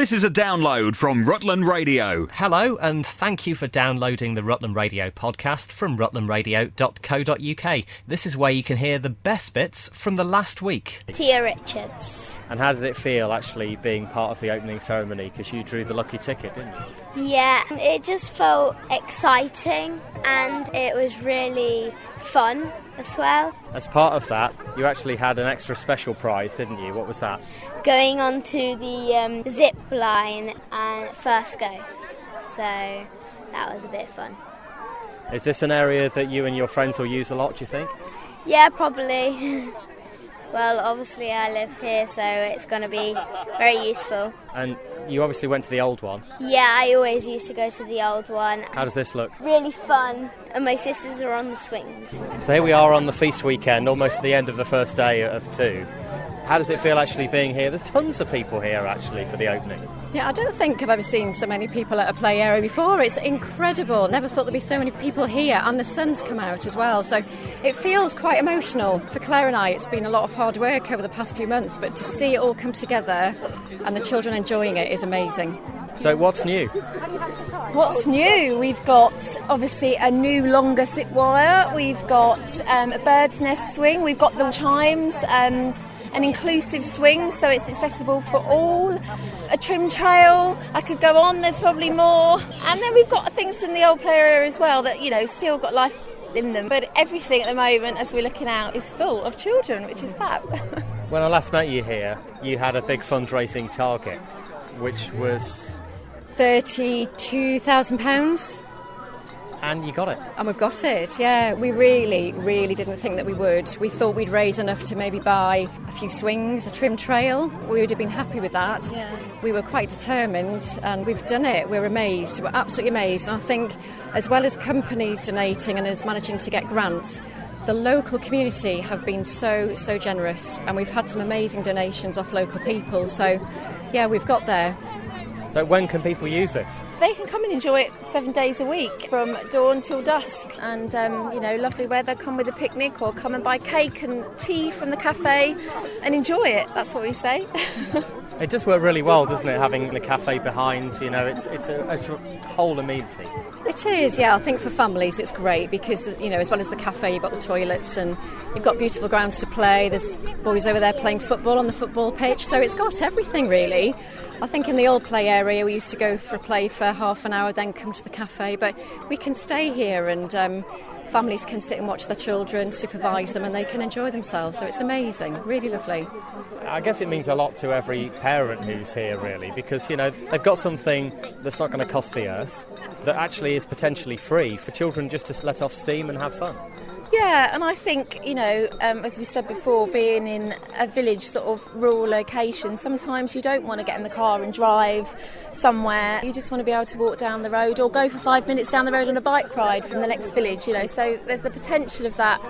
This is a download from Rutland Radio. Hello, and thank you for downloading the Rutland Radio podcast from rutlandradio.co.uk. This is where you can hear the best bits from the last week. Tia Richards. And how did it feel actually being part of the opening ceremony? Because you drew the lucky ticket, didn't you? Yeah, it just felt exciting and it was really fun as well. As part of that, you actually had an extra special prize, didn't you? What was that? Going on to the zip line and first go. So that was a bit fun. Is this an area that you and your friends will use a lot, do you think? Yeah, probably. Well, obviously I live here, so it's going to be very useful. And you obviously went to the old one. Yeah, I always used to go to the old one. How does this look? Really fun, and my sisters are on the swings. So here we are on the feast weekend, almost at the end of the first day of 2. How does it feel actually being here? There's tons of people here actually for the opening. Yeah, I don't think I've ever seen so many people at a play area before. It's incredible. Never thought there'd be so many people here, and the sun's come out as well. So it feels quite emotional. For Claire and I, it's been a lot of hard work over the past few months, but to see it all come together and the children enjoying it is amazing. So what's new? What's new? We've got obviously a new longer zip wire. We've got a bird's nest swing. We've got the chimes. An inclusive swing, so it's accessible for all. A trim trail, I could go on, there's probably more. And then we've got things from the old play area as well that, you know, still got life in them. But everything at the moment, as we're looking out, is full of children, which is fab. When I last met you here, you had a big fundraising target, which was £32,000. And you got it. And we've got it, yeah. We really didn't think that we would. We thought we'd raise enough to maybe buy a few swings, a trim trail. We would have been happy with that. Yeah. We were quite determined, and we've done it. We're amazed. We're absolutely amazed. And I think as well as companies donating and us managing to get grants, the local community have been so generous, and we've had some amazing donations off local people. So, yeah, we've got there. So when can people use this? They can come and enjoy it 7 days a week from dawn till dusk. And, you know, lovely weather, come with a picnic or come and buy cake and tea from the cafe and enjoy it. That's what we say. It does work really well, doesn't it, having the cafe behind, you know, it's a whole amenity. It is, yeah. I think for families it's great because, you know, as well as the cafe, you've got the toilets and you've got beautiful grounds to play. There's boys over there playing football on the football pitch, so it's got everything, really. I think in the old play area we used to go for a play for half an hour, then come to the cafe, but we can stay here and families can sit and watch their children, supervise them, and they can enjoy themselves, so it's amazing, really lovely. I guess it means a lot to every parent who's here, really, because, you know, they've got something that's not going to cost the earth, that actually is potentially free for children just to let off steam and have fun. Yeah, and I think, you know, as we said before, being in a village sort of rural location, sometimes you don't want to get in the car and drive somewhere. You just want to be able to walk down the road or go for 5 minutes down the road on a bike ride from the next village, you know. So there's the potential of that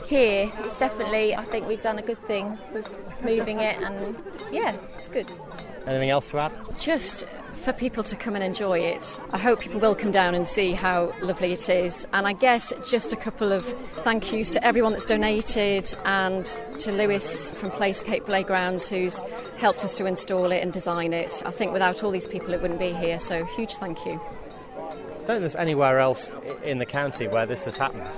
here. It's definitely, I think we've done a good thing with moving it, and yeah, it's good. Anything else to add? Just for people to come and enjoy it. I hope people will come down and see how lovely it is. And I guess just a couple of thank yous to everyone that's donated and to Lewis from Playscape Playgrounds who's helped us to install it and design it. I think without all these people it wouldn't be here, so huge thank you. I don't think there's anywhere else in the county where this has happened.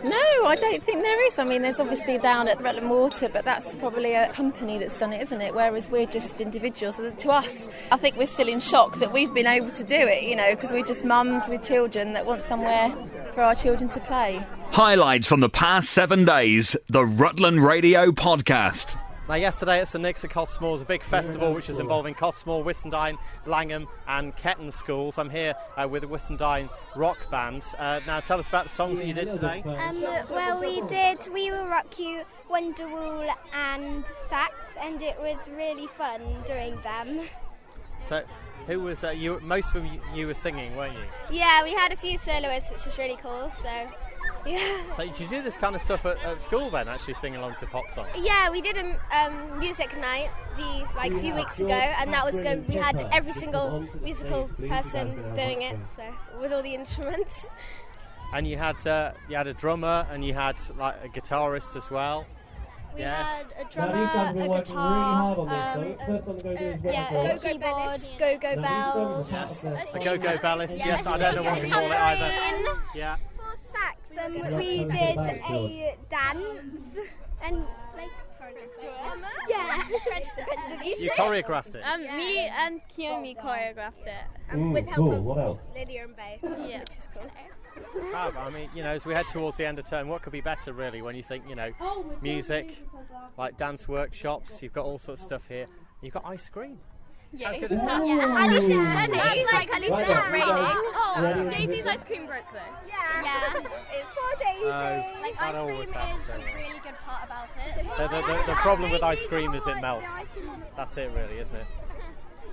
No, I don't think there is. I mean, there's obviously down at Rutland Water, but that's probably a company that's done it, isn't it? Whereas we're just individuals. So to us, I think we're still in shock that we've been able to do it, you know, because we're just mums with children that want somewhere for our children to play. Highlights from the past 7 days, the Rutland Radio podcast. Now, yesterday at St Nick's at Cottesmore was a big festival which was involving Cottesmore, Whistendine, Langham and Ketton schools. I'm here with the Whistendine Rock Band. Now, tell us about the songs that you did today. Well, we did We Will Rock You, Wonderwall and Facts, and it was really fun doing them. So, who was you? Most of you were singing, weren't you? Yeah, we had a few soloists, which was really cool, so yeah. So did you do this kind of stuff at school then, actually sing along to pop songs? Yeah, we did a music night a few weeks ago, and that was good. We had every single musical person doing it, so with all the instruments. And you had a drummer and you had like a guitarist as well. We Yeah. had a drummer, a guitar, a keyboard, go-go bells. A go-go bellist, yes, I don't know what to call it either. Yeah. For sax, we did a dance and like You choreographed it? Me and Kiyomi choreographed it. with help Cool, of what else? Lydia and Bay, Yeah. which is cool. Fab. I mean, as we head towards the end of term, what could be better really when you think, music, like dance workshops, you've got all sorts of stuff here. You've got ice cream. Yeah. How good is that? Yeah, at least it's sunny. At least it's not raining. Oh, Daisy's ice cream broke though. Yeah, it's 4 days. Like that ice cream always is happens, a doesn't it? really good part about it. The problem with ice cream is it melts. That's it really, isn't it?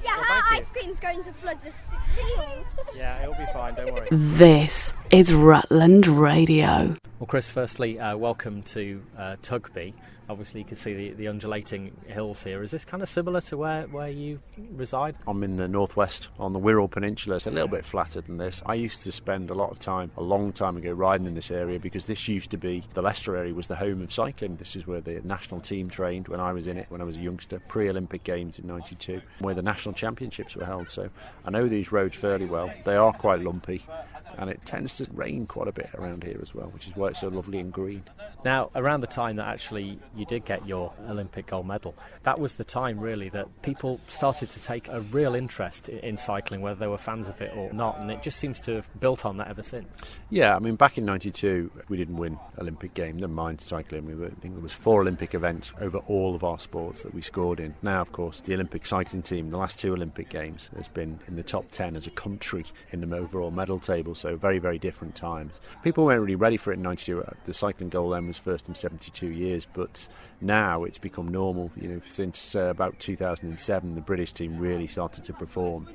Yeah, Well, her thank ice cream's going to flood the field. Yeah, it'll be fine, don't worry. This is Rutland Radio. Well, Chris, firstly, welcome to Tugby. Obviously, you can see the undulating hills here. Is this kind of similar to where you reside? I'm in the northwest on the Wirral Peninsula. It's a little bit flatter than this. I used to spend a lot of time, a long time ago, riding in this area because this used to be, the Leicester area was the home of cycling. This is where the national team trained when I was in it, when I was a youngster, pre-Olympic Games in '92, where the national championships were held. So I know these roads fairly well. They are quite lumpy. And it tends to rain quite a bit around here as well, which is why it's so lovely and green. Now, around the time that actually you did get your Olympic gold medal, that was the time really that people started to take a real interest in cycling, whether they were fans of it or not, and it just seems to have built on that ever since. Yeah, I mean, back in '92, we didn't win Olympic Games, never mind cycling. I think there was 4 Olympic events over all of our sports that we scored in. Now, of course, the Olympic cycling team, the last 2 Olympic Games, has been in the top 10 as a country in the overall medal table. So very, very different times. People weren't really ready for it in '92. The cycling gold then was first in 72 years, but now it's become normal. Since about 2007, the British team really started to perform.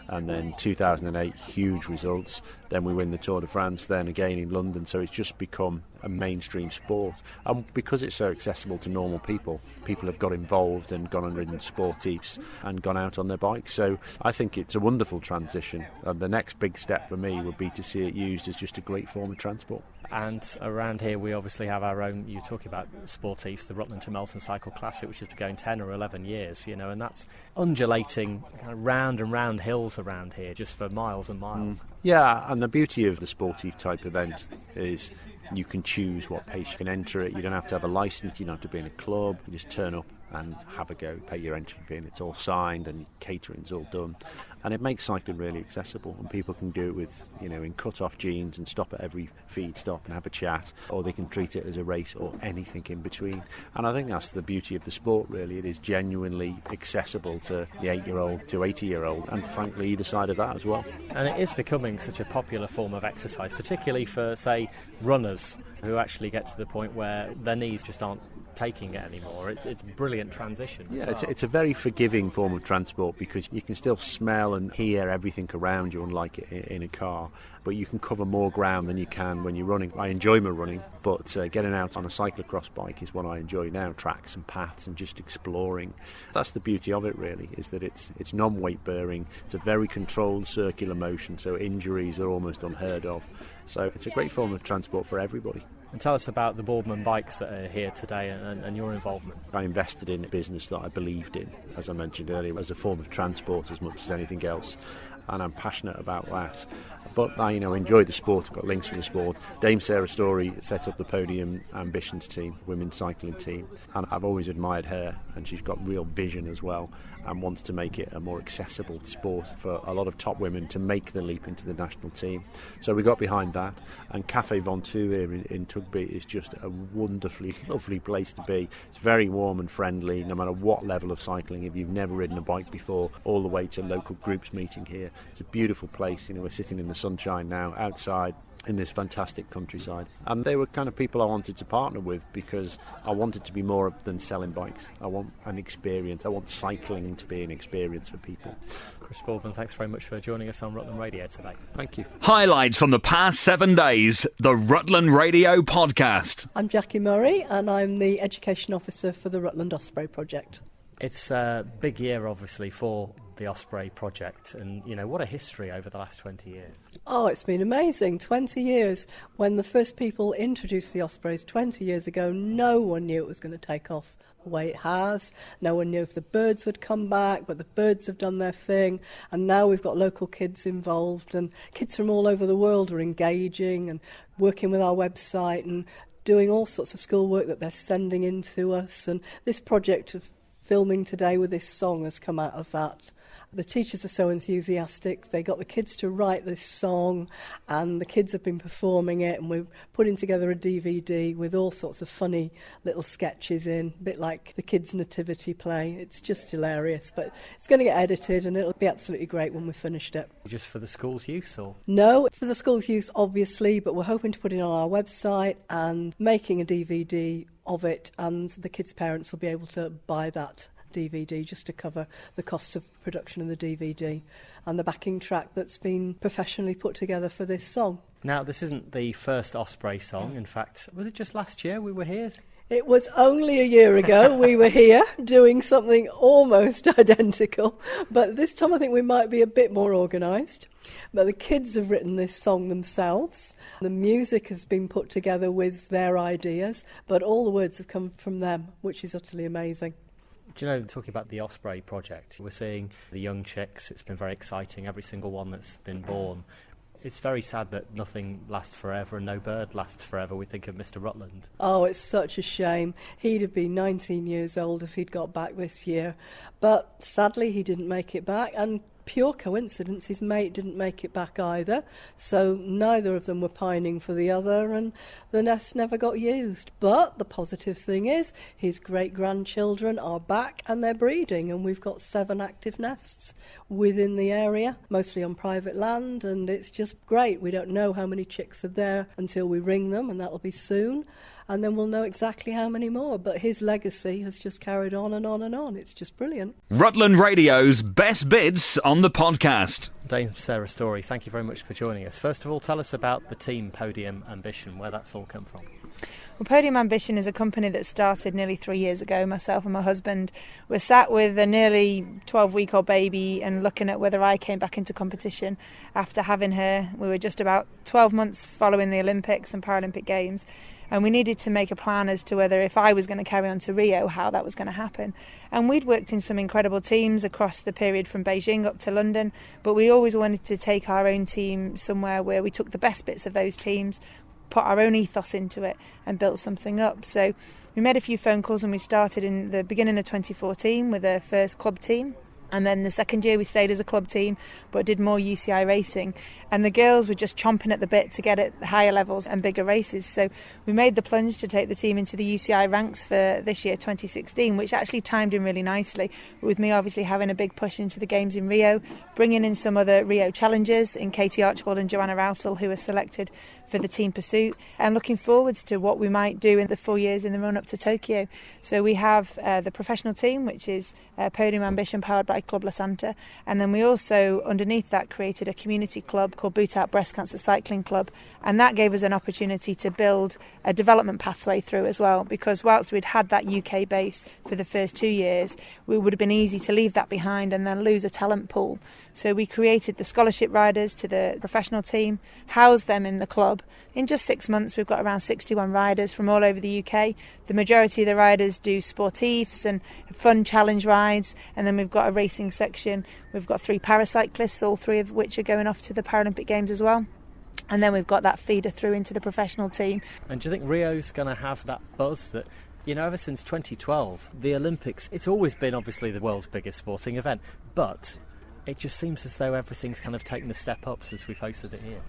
And then 2008, huge results. Then we win the Tour de France, then again in London. So it's just become a mainstream sport. And because it's so accessible to normal people, people have got involved and gone and ridden sportifs and gone out on their bikes. So I think it's a wonderful transition. And the next big step for me would be to see it used as just a great form of transport. And around here we obviously have our own, you're talking about sportifs, the Rutland to Melton Cycle Classic, which has been going 10 or 11 years, and that's undulating kind of round and round hills around here just for miles and miles. Yeah, and the beauty of the sportive type event is you can choose what pace you can enter it. You don't have to have a licence, you don't have to be in a club, you just turn up and have a go, pay your entry fee, and it's all signed and catering's all done. And it makes cycling really accessible, and people can do it with, in cut-off jeans and stop at every feed stop and have a chat, or they can treat it as a race or anything in between. And I think that's the beauty of the sport, really. It is genuinely accessible to the 8-year-old to 80-year-old, and frankly, either side of that as well. And it is becoming such a popular form of exercise, particularly for, say, runners who actually get to the point where their knees just aren't taking it anymore. It's a brilliant transition. Yeah, it's a very forgiving form of transport because you can still smell and hear everything around you, unlike in a car. But you can cover more ground than you can when you're running. I enjoy my running, but getting out on a cyclocross bike is what I enjoy now, tracks and paths and just exploring. That's the beauty of it, really, is that it's non-weight bearing. It's a very controlled circular motion, so injuries are almost unheard of. So it's a great form of transport for everybody. And tell us about the Boardman bikes that are here today and your involvement. I invested in a business that I believed in, as I mentioned earlier, as a form of transport as much as anything else. And I'm passionate about that. But I enjoy the sport, I've got links to the sport. Dame Sarah Story set up the Podium Ambitions team, women's cycling team, and I've always admired her, and she's got real vision as well and wants to make it a more accessible sport for a lot of top women to make the leap into the national team. So we got behind that, and Café Ventoux here in Tugby is just a wonderfully lovely place to be. It's very warm and friendly, no matter what level of cycling. If you've never ridden a bike before, all the way to local groups meeting here. It's a beautiful place. We're sitting in the sunshine now outside in this fantastic countryside, and they were kind of people I wanted to partner with because I wanted to be more than selling bikes. I want an experience. I want cycling to be an experience for people. Chris Boardman, thanks very much for joining us on Rutland Radio today. Thank you. Highlights from the past 7 days, the Rutland Radio podcast. I'm Jackie Murray and I'm the Education Officer for the Rutland Osprey Project. It's a big year, obviously, for the Osprey project, and what a history over the last 20 years. Oh, it's been amazing. 20 years. When the first people introduced the Ospreys 20 years ago, no one knew it was going to take off the way it has. No one knew if the birds would come back, but the birds have done their thing, and now we've got local kids involved, and kids from all over the world are engaging and working with our website and doing all sorts of schoolwork that they're sending in to us. And this project of filming today with this song has come out of that. The teachers are so enthusiastic. They got the kids to write this song, and the kids have been performing it, and we're putting together a DVD with all sorts of funny little sketches in, a bit like the kids' nativity play. It's just hilarious, but it's going to get edited, and it'll be absolutely great when we've finished it. Just for the school's use, or? No, for the school's use, obviously, but we're hoping to put it on our website and making a DVD of it, and the kids' parents will be able to buy that DVD just to cover the costs of production of the DVD and the backing track that's been professionally put together for this song. Now, this isn't the first Osprey song. In fact, was it just last year we were here? It was only a year ago we were here doing something almost identical, but this time I think we might be a bit more organised. But the kids have written this song themselves. The music has been put together with their ideas, but all the words have come from them, which is utterly amazing. Do you know, talking about the Osprey project, we're seeing the young chicks. It's been very exciting, every single one that's been born. It's very sad that nothing lasts forever and no bird lasts forever. We think of Mr. Rutland. Oh, it's such a shame. He'd have been 19 years old if he'd got back this year. But sadly, he didn't make it back. And pure coincidence, his mate didn't make it back either. So neither of them were pining for the other, and the nest never got used. But the positive thing is his great-grandchildren are back and they're breeding, and we've got 7 active nests within the area, mostly on private land, and it's just great. We don't know how many chicks are there until we ring them, and that'll be soon. And then we'll know exactly how many more. But his legacy has just carried on and on and on. It's just brilliant. Rutland Radio's best bits on the podcast. Dame Sarah Story, thank you very much for joining us. First of all, tell us about the team Podium Ambition, where that's all come from. Well, Podium Ambition is a company that started nearly 3 years ago. Myself and my husband were sat with a nearly 12-week-old baby and looking at whether I came back into competition after having her. We were just about 12 months following the Olympics and Paralympic Games, and we needed to make a plan as to whether, if I was going to carry on to Rio, how that was going to happen. And we'd worked in some incredible teams across the period from Beijing up to London, but we always wanted to take our own team somewhere where we took the best bits of those teams, put our own ethos into it and built something up. So we made a few phone calls, and we started in the beginning of 2014 with a first club team. And then the second year we stayed as a club team but did more UCI racing. And the girls were just chomping at the bit to get at higher levels and bigger races. So we made the plunge to take the team into the UCI ranks for this year, 2016, which actually timed in really nicely, with me obviously having a big push into the Games in Rio, bringing in some other Rio challengers in Katie Archibald and Joanna Rousel, who were selected for the team pursuit, and looking forwards to what we might do in the 4 years in the run up to Tokyo. So we have the professional team, which is Podium Ambition, powered by Club La Santa, and then we also underneath that created a community club called Boot Out Breast Cancer Cycling Club, and that gave us an opportunity to build a development pathway through as well, because whilst we'd had that UK base for the first 2 years, it would have been easy to leave that behind and then lose a talent pool. So we created the scholarship riders to the professional team, housed them in the club. In just 6 months we've got around 61 riders from all over the UK. The majority of the riders do sportifs and fun challenge rides, and then we've got a racing section. We've got 3 paracyclists, all 3 of which are going off to the Paralympic Games as well. And then we've got that feeder through into the professional team. And do you think Rio's going to have that buzz that, ever since 2012, the Olympics, it's always been obviously the world's biggest sporting event, but it just seems as though everything's kind of taken a step up since we've hosted it here.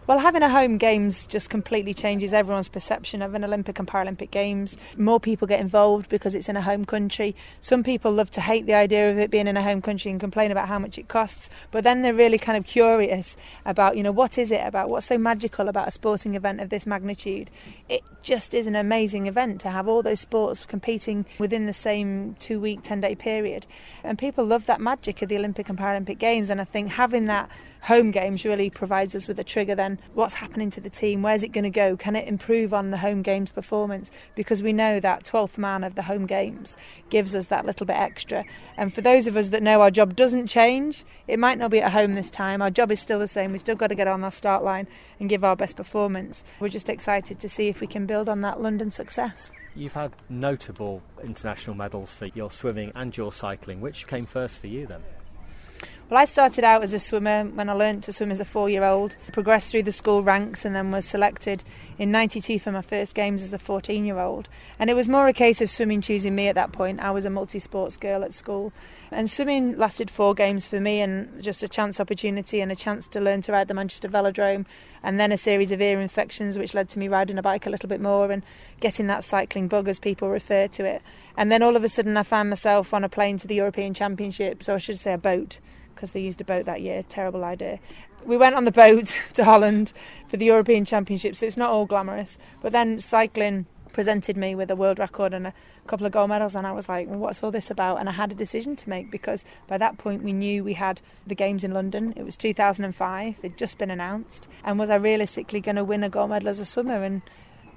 Well, having a home games just completely changes everyone's perception of an Olympic and Paralympic Games. More people get involved because it's in a home country. Some people love to hate the idea of it being in a home country and complain about how much it costs, but then they're really kind of curious about, what is it about, what's so magical about a sporting event of this magnitude. It just is an amazing event to have all those sports competing within the same 2-week, 10-day period. And people love that magic of the Olympic and Paralympic Games, and I think having that home games really provides us with a trigger then then what's happening to the team? Where's it going to go? Can it improve on the home games performance? Because we know that 12th man of the home games gives us that little bit extra. And for those of us that know our job doesn't change, it might not be at home this time. Our job is still the same. We've still got to get on our start line and give our best performance. We're just excited to see if we can build on that London success. You've had notable international medals for your swimming and your cycling. Which came first for you then? Well, I started out as a swimmer when I learnt to swim as a 4-year-old, progressed through the school ranks and then was selected in '92 for my first games as a 14-year-old. And it was more a case of swimming choosing me at that point. I was a multi-sports girl at school. And swimming lasted 4 games for me, and just a chance opportunity and a chance to learn to ride the Manchester Velodrome, and then a series of ear infections which led to me riding a bike a little bit more and getting that cycling bug, as people refer to it. And then all of a sudden I found myself on a plane to the European Championships, or I should say a boat, because they used a boat that year. Terrible idea. We went on the boat to Holland for the European Championships, so it's not all glamorous. But then cycling presented me with a world record and a couple of gold medals, and I was like, well, what's all this about? And I had a decision to make, because by that point we knew we had the games in London. It was 2005, they'd just been announced, and was I realistically going to win a gold medal as a swimmer? And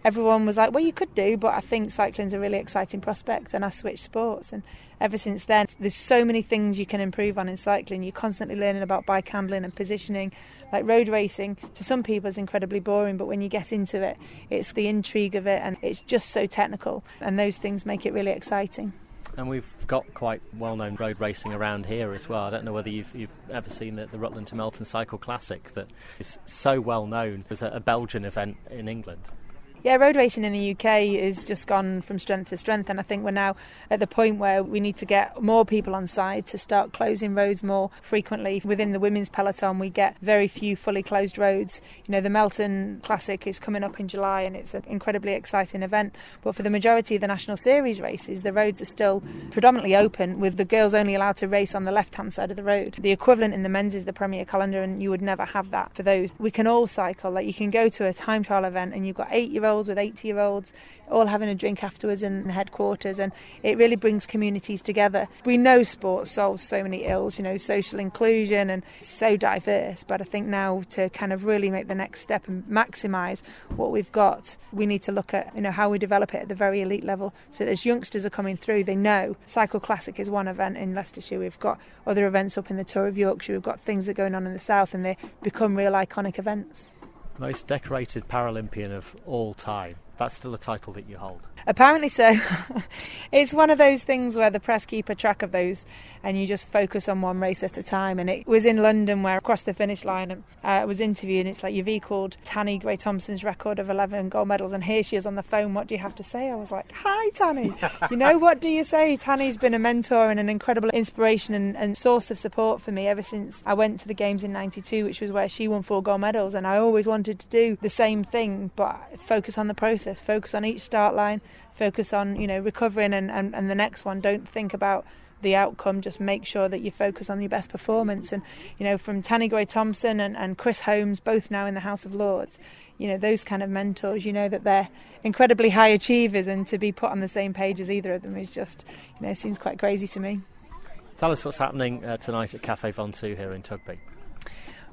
everyone was like, well, you could do, but I think cycling's a really exciting prospect. And I switched sports, and ever since then there's so many things you can improve on in cycling. You're constantly learning about bike handling and positioning. Like road racing, to some people is incredibly boring, but when you get into it, it's the intrigue of it, and it's just so technical, and those things make it really exciting. And we've got quite well-known road racing around here as well. I don't know whether you've ever seen the Rutland to Melton Cycle Classic, that is so well-known as a Belgian event in England. Yeah, road racing in the UK has just gone from strength to strength, and I think we're now at the point where we need to get more people on side to start closing roads more frequently. Within the women's peloton, we get very few fully closed roads. You know, the Melton Classic is coming up in July, and it's an incredibly exciting event. But for the majority of the National Series races, the roads are still predominantly open, with the girls only allowed to race on the left-hand side of the road. The equivalent in the men's is the Premier Calendar, and you would never have that for those. We can all cycle. Like, you can go to a time trial event and you've got 8-year-olds with 80-year-olds all having a drink afterwards in the headquarters, and it really brings communities together. We know sport solves so many ills, you know, social inclusion, and so diverse, but I think now to kind of really make the next step and maximise what we've got, we need to look at, you know, how we develop it at the very elite level, so that as youngsters are coming through, they know Cycle Classic is one event in Leicestershire, we've got other events up in the Tour of Yorkshire, we've got things that are going on in the south, and they become real iconic events. Most decorated Paralympian of all time. That's still a title that you hold. Apparently so. It's one of those things where the press keep a track of those, and you just focus on one race at a time. And it was in London where I crossed the finish line and I was interviewed, and it's like, you've equalled Tanni Gray-Thompson's record of 11 gold medals, and here she is on the phone. What do you have to say? I was like, hi Tanni. You know, what do you say? Tanni's been a mentor and an incredible inspiration and source of support for me ever since I went to the games in '92, which was where she won 4 gold medals, and I always wanted to do the same thing, but focus on the process, focus on each start line, focus on, you know, recovering and the next one. Don't think about the outcome, just make sure that you focus on your best performance. And, you know, from Tanni Gray-Thompson and Chris Holmes, both now in the House of Lords, you know, those kind of mentors, you know that they're incredibly high achievers, and to be put on the same page as either of them is just, you know, seems quite crazy to me. Tell us what's happening tonight at Café Von Two here in Tugby.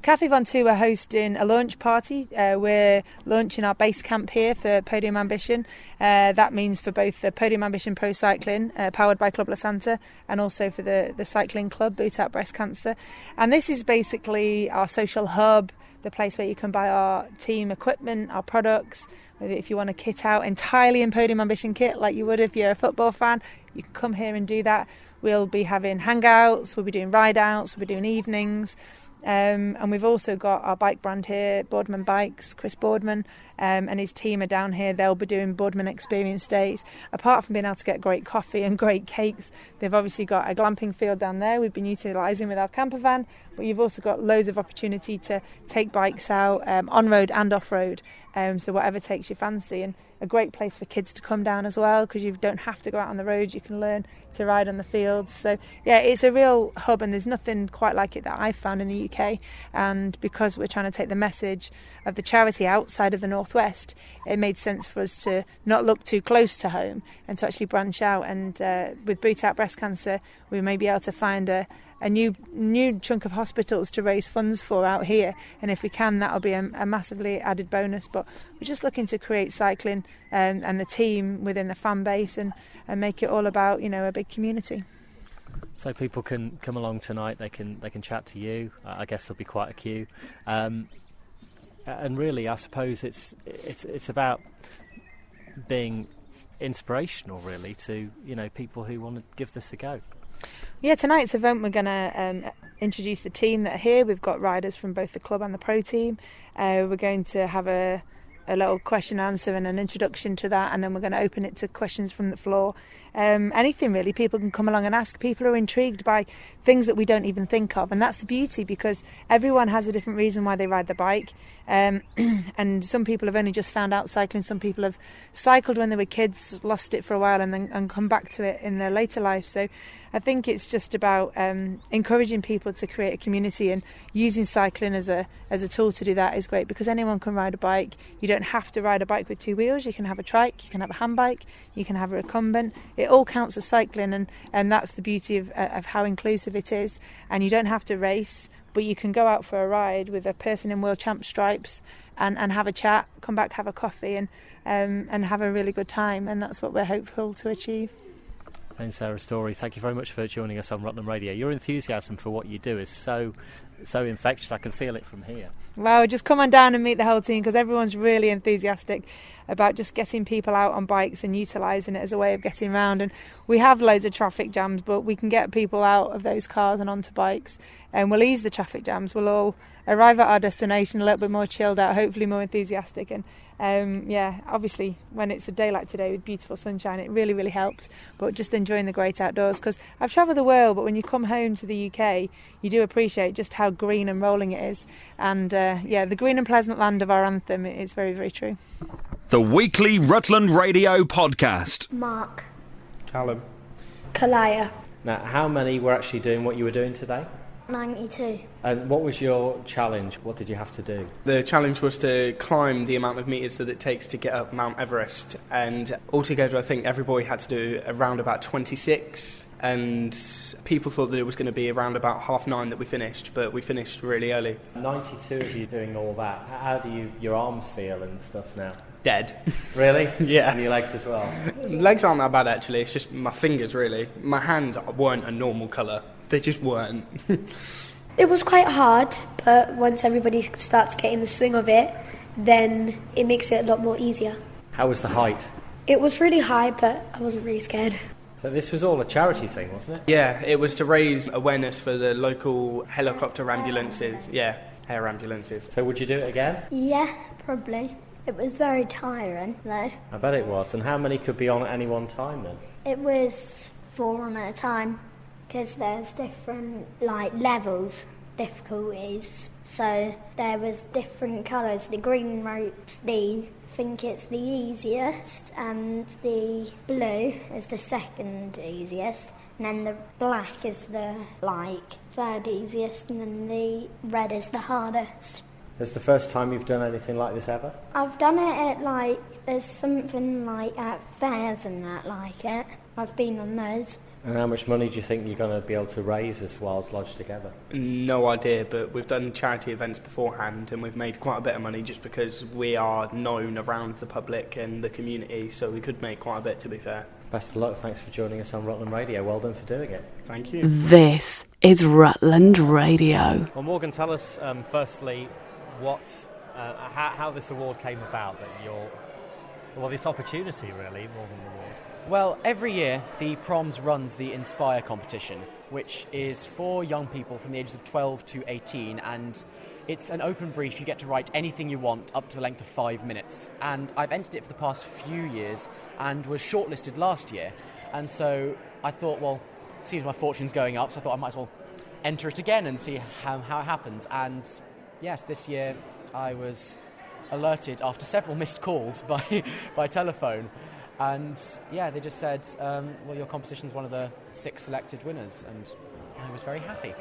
Café Von Two are hosting a launch party. We're launching our base camp here for Podium Ambition. That means for both the Podium Ambition Pro Cycling, powered by Club La Santa, and also for the cycling club, Boot Out Breast Cancer. And this is basically our social hub, the place where you can buy our team equipment, our products. If you want to kit out entirely in Podium Ambition kit, like you would if you're a football fan, you can come here and do that. We'll be having hangouts, we'll be doing ride-outs, we'll be doing evenings. And we've also got our bike brand here, Boardman Bikes. Chris Boardman and his team are down here. They'll be doing Boardman Experience Days. Apart from being able to get great coffee and great cakes, they've obviously got a glamping field down there we've been utilising with our camper van, but you've also got loads of opportunity to take bikes out on-road and off-road, so whatever takes your fancy. And a great place for kids to come down as well, because you don't have to go out on the road, you can learn to ride on the fields. So yeah, it's a real hub, and there's nothing quite like it that I've found in the UK, and because we're trying to take the message of the charity outside of the Northwest, it made sense for us to not look too close to home and to actually branch out. And with Boot Out Breast Cancer, we may be able to find a new chunk of hospitals to raise funds for out here, and if we can, that'll be a massively added bonus. But we're just looking to create cycling and the team within the fan base and make it all about, a big community. So people can come along tonight. They can chat to you. I guess there'll be quite a queue, and really, I suppose it's about being inspirational, really, to people who want to give this a go. Yeah, tonight's event we're going to introduce the team that are here. We've got riders from both the club and the pro team. We're going to have a little question answer and an introduction to that, and then we're going to open it to questions from the floor. Anything really, people can come along and ask. People are intrigued by things that we don't even think of, and that's the beauty, because everyone has a different reason why they ride the bike, and some people have only just found out cycling. Some people have cycled when they were kids, lost it for a while, and come back to it in their later life. So I think it's just about encouraging people to create a community, and using cycling as a tool to do that is great, because anyone can ride a bike. You don't have to ride a bike with two wheels. You can have a trike, you can have a handbike, you can have a recumbent. It all counts as cycling, and that's the beauty of how inclusive it is. And you don't have to race, but you can go out for a ride with a person in World Champ stripes and have a chat, come back, have a coffee, and have a really good time. And that's what we're hopeful to achieve. And Sarah Story, thank you very much for joining us on Rutland Radio. Your enthusiasm for what you do is so infectious. I can feel it from here. Well, just come on down and meet the whole team, because everyone's really enthusiastic about just getting people out on bikes and utilising it as a way of getting around. And we have loads of traffic jams, but we can get people out of those cars and onto bikes, and we'll ease the traffic jams. We'll all arrive at our destination a little bit more chilled out, hopefully more enthusiastic. And obviously when it's a day like today with beautiful sunshine, it really, really helps. But just enjoying the great outdoors, because I've travelled the world, but when you come home to the UK, you do appreciate just how green and rolling it is. And the green and pleasant land of our anthem is very, very true. The weekly Rutland Radio podcast. Mark. Callum. Kalaya. Now, how many were actually doing what you were doing today? 92. And what was your challenge? What did you have to do? The challenge was to climb the amount of metres that it takes to get up Mount Everest, and altogether I think every boy had to do around about 26, and people thought that it was going to be around about 9:30 that we finished, but we finished really early. 92 of you doing all that. How do your arms feel and stuff now? Dead. Really? Yeah. And your legs as well? Legs aren't that bad actually, it's just my fingers really. My hands weren't a normal colour. They just weren't. It was quite hard, but once everybody starts getting the swing of it, then it makes it a lot more easier. How was the height? It was really high, but I wasn't really scared. So this was all a charity thing, wasn't it? Yeah, it was to raise awareness for the local helicopter ambulances. Yeah, air ambulances. So would you do it again? Yeah, probably. It was very tiring, though. I bet it was. And how many could be on at any one time then? It was 4 on at a time, because there's different levels, difficulties. So there was different colours. The green rope's I think it's the easiest, and the blue is the second easiest, and then the black is the third easiest, and then the red is the hardest. Is this the first time you've done anything like this ever? I've done it at there's something at fairs and that like it. I've been on those. And how much money do you think you're going to be able to raise as Wilds Lodge together? No idea, but we've done charity events beforehand and we've made quite a bit of money just because we are known around the public and the community, so we could make quite a bit, to be fair. Best of luck. Thanks for joining us on Rutland Radio. Well done for doing it. Thank you. This is Rutland Radio. Well, Morgan, tell us firstly how this award came about, this opportunity really, more than an award. Well, every year the Proms runs the Inspire competition, which is for young people from the ages of 12 to 18, and it's an open brief. You get to write anything you want up to the length of 5 minutes, and I've entered it for the past few years and was shortlisted last year, and so I thought, well, it seems my fortune's going up, so I thought I might as well enter it again and see how it happens. And yes, this year I was alerted after several missed calls by telephone. And yeah, they just said, well, your competition's one of the 6 selected winners, and I was very happy.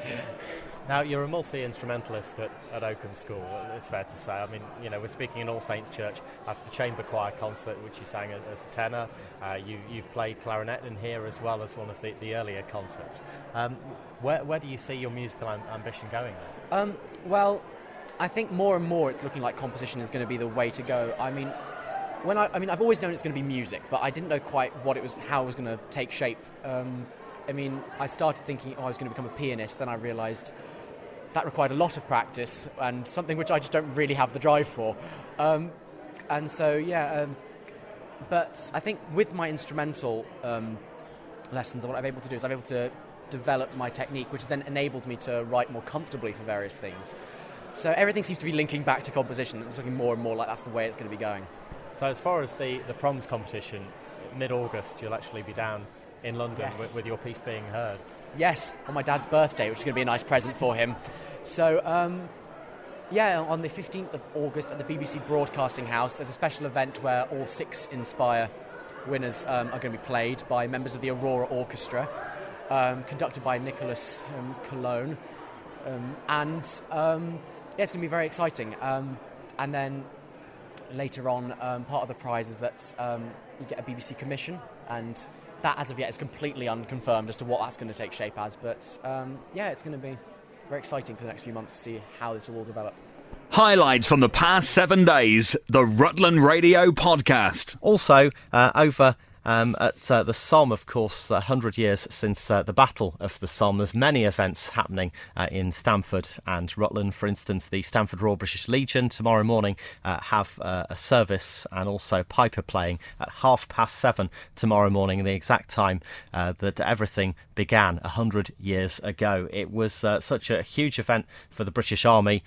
Now, you're a multi-instrumentalist at Oakham School, it's fair to say. I mean, we're speaking in All Saints Church after the chamber choir concert, which you sang as a tenor. You've played clarinet in here as well as one of the earlier concerts. Where do you see your musical ambition going then? Well, I think more and more it's looking like composition is going to be the way to go. I mean, I've always known it's going to be music, but I didn't know quite how it was going to take shape. I started thinking, I was going to become a pianist, then I realised that required a lot of practice and something which I just don't really have the drive for. But I think with my instrumental lessons, what I'm able to do is I'm able to develop my technique, which then enabled me to write more comfortably for various things. So everything seems to be linking back to composition. It's looking more and more like that's the way it's going to be going. So as far as the proms competition, mid-August you'll actually be down in London with your piece being heard. Yes, on my dad's birthday, which is going to be a nice present for him. So, on the 15th of August at the BBC Broadcasting House, there's a special event where all 6 Inspire winners are going to be played by members of the Aurora Orchestra, conducted by Nicholas Cologne. It's going to be very exciting. And then later on, part of the prize is that you get a BBC commission, and that, as of yet, is completely unconfirmed as to what that's going to take shape as. But, it's going to be very exciting for the next few months to see how this will all develop. Highlights from the past 7 days, the Rutland Radio Podcast. Also, over at the Somme, of course, 100 years since the Battle of the Somme. There's many events happening in Stamford and Rutland. For instance, the Stamford Royal British Legion tomorrow morning have a service and also piper playing at 7:30 tomorrow morning, the exact time that everything began 100 years ago. It was such a huge event for the British Army,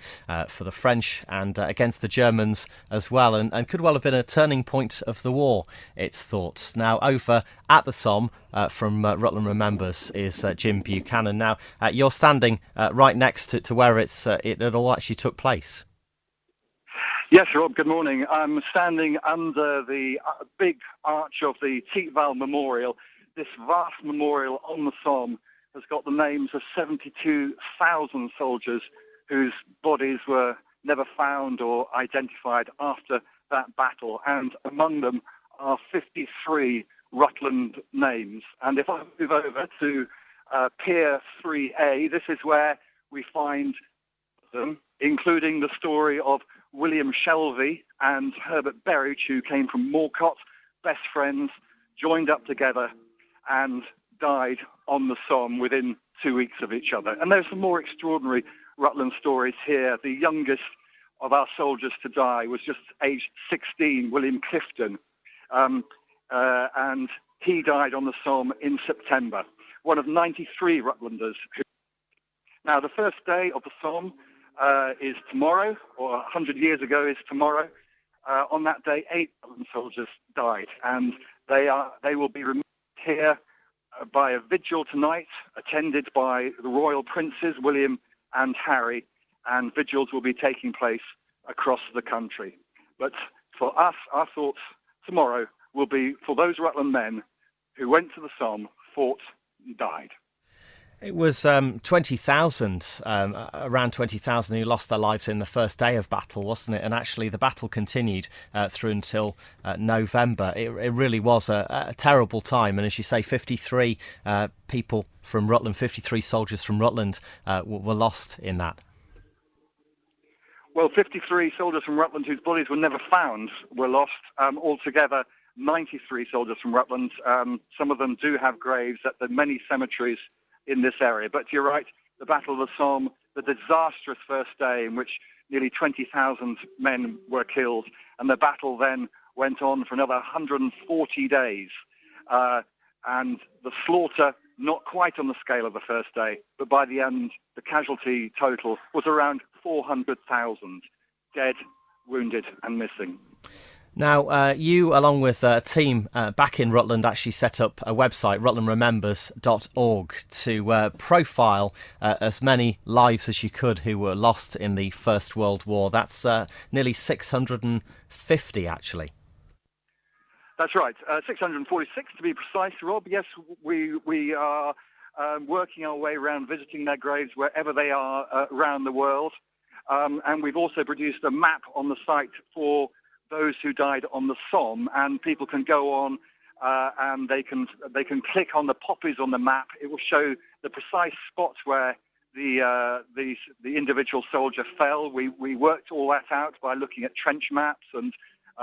for the French, and against the Germans as well, and could well have been a turning point of the war, it's thought. Now, over at the Somme from Rutland Remembers is Jim Buchanan. Now, you're standing right next to where it all actually took place. Yes, Rob, good morning. I'm standing under the big arch of the Tietval Memorial. This vast memorial on the Somme has got the names of 72,000 soldiers whose bodies were never found or identified after that battle, and among them are 53 Rutland names. And if I move over to Pier 3A, this is where we find them, including the story of William Shelvey and Herbert Berridge, who came from Morcott, best friends, joined up together and died on the Somme within 2 weeks of each other. And there's some more extraordinary Rutland stories here. The youngest of our soldiers to die was just aged 16, William Clifton. And he died on the Somme in September, one of 93 Rutlanders. Now, the first day of the Somme is tomorrow, or 100 years ago is tomorrow. On that day, 8 Rutland soldiers died, and they will be removed here by a vigil tonight, attended by the royal princes, William and Harry, and vigils will be taking place across the country. But for us, our thoughts tomorrow will be for those Rutland men who went to the Somme, fought and died. It was 20,000, around 20,000 who lost their lives in the first day of battle, wasn't it? And actually the battle continued through until November. It really was a terrible time. And as you say, 53 people from Rutland, 53 soldiers from Rutland were lost in that. Well, 53 soldiers from Rutland whose bodies were never found were lost. Altogether, 93 soldiers from Rutland. Some of them do have graves at the many cemeteries in this area. But you're right, the Battle of the Somme, the disastrous first day in which nearly 20,000 men were killed, and the battle then went on for another 140 days. And the slaughter, not quite on the scale of the first day, but by the end, the casualty total was around 400,000 dead, wounded and missing. Now, you, along with a team back in Rutland, actually set up a website, rutlandremembers.org, to profile as many lives as you could who were lost in the First World War. That's nearly 650, actually. That's right, 646 to be precise, Rob. Yes, we are working our way around, visiting their graves wherever they are around the world. And we've also produced a map on the site for those who died on the Somme, and people can go on and they can click on the poppies on the map. It will show the precise spots where the individual soldier fell. We worked all that out by looking at trench maps and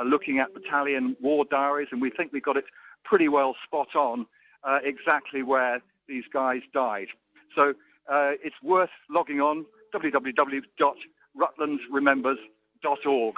looking at battalion war diaries, and we think we got it pretty well spot on exactly where these guys died. So it's worth logging on, www.rutlandremembers.org.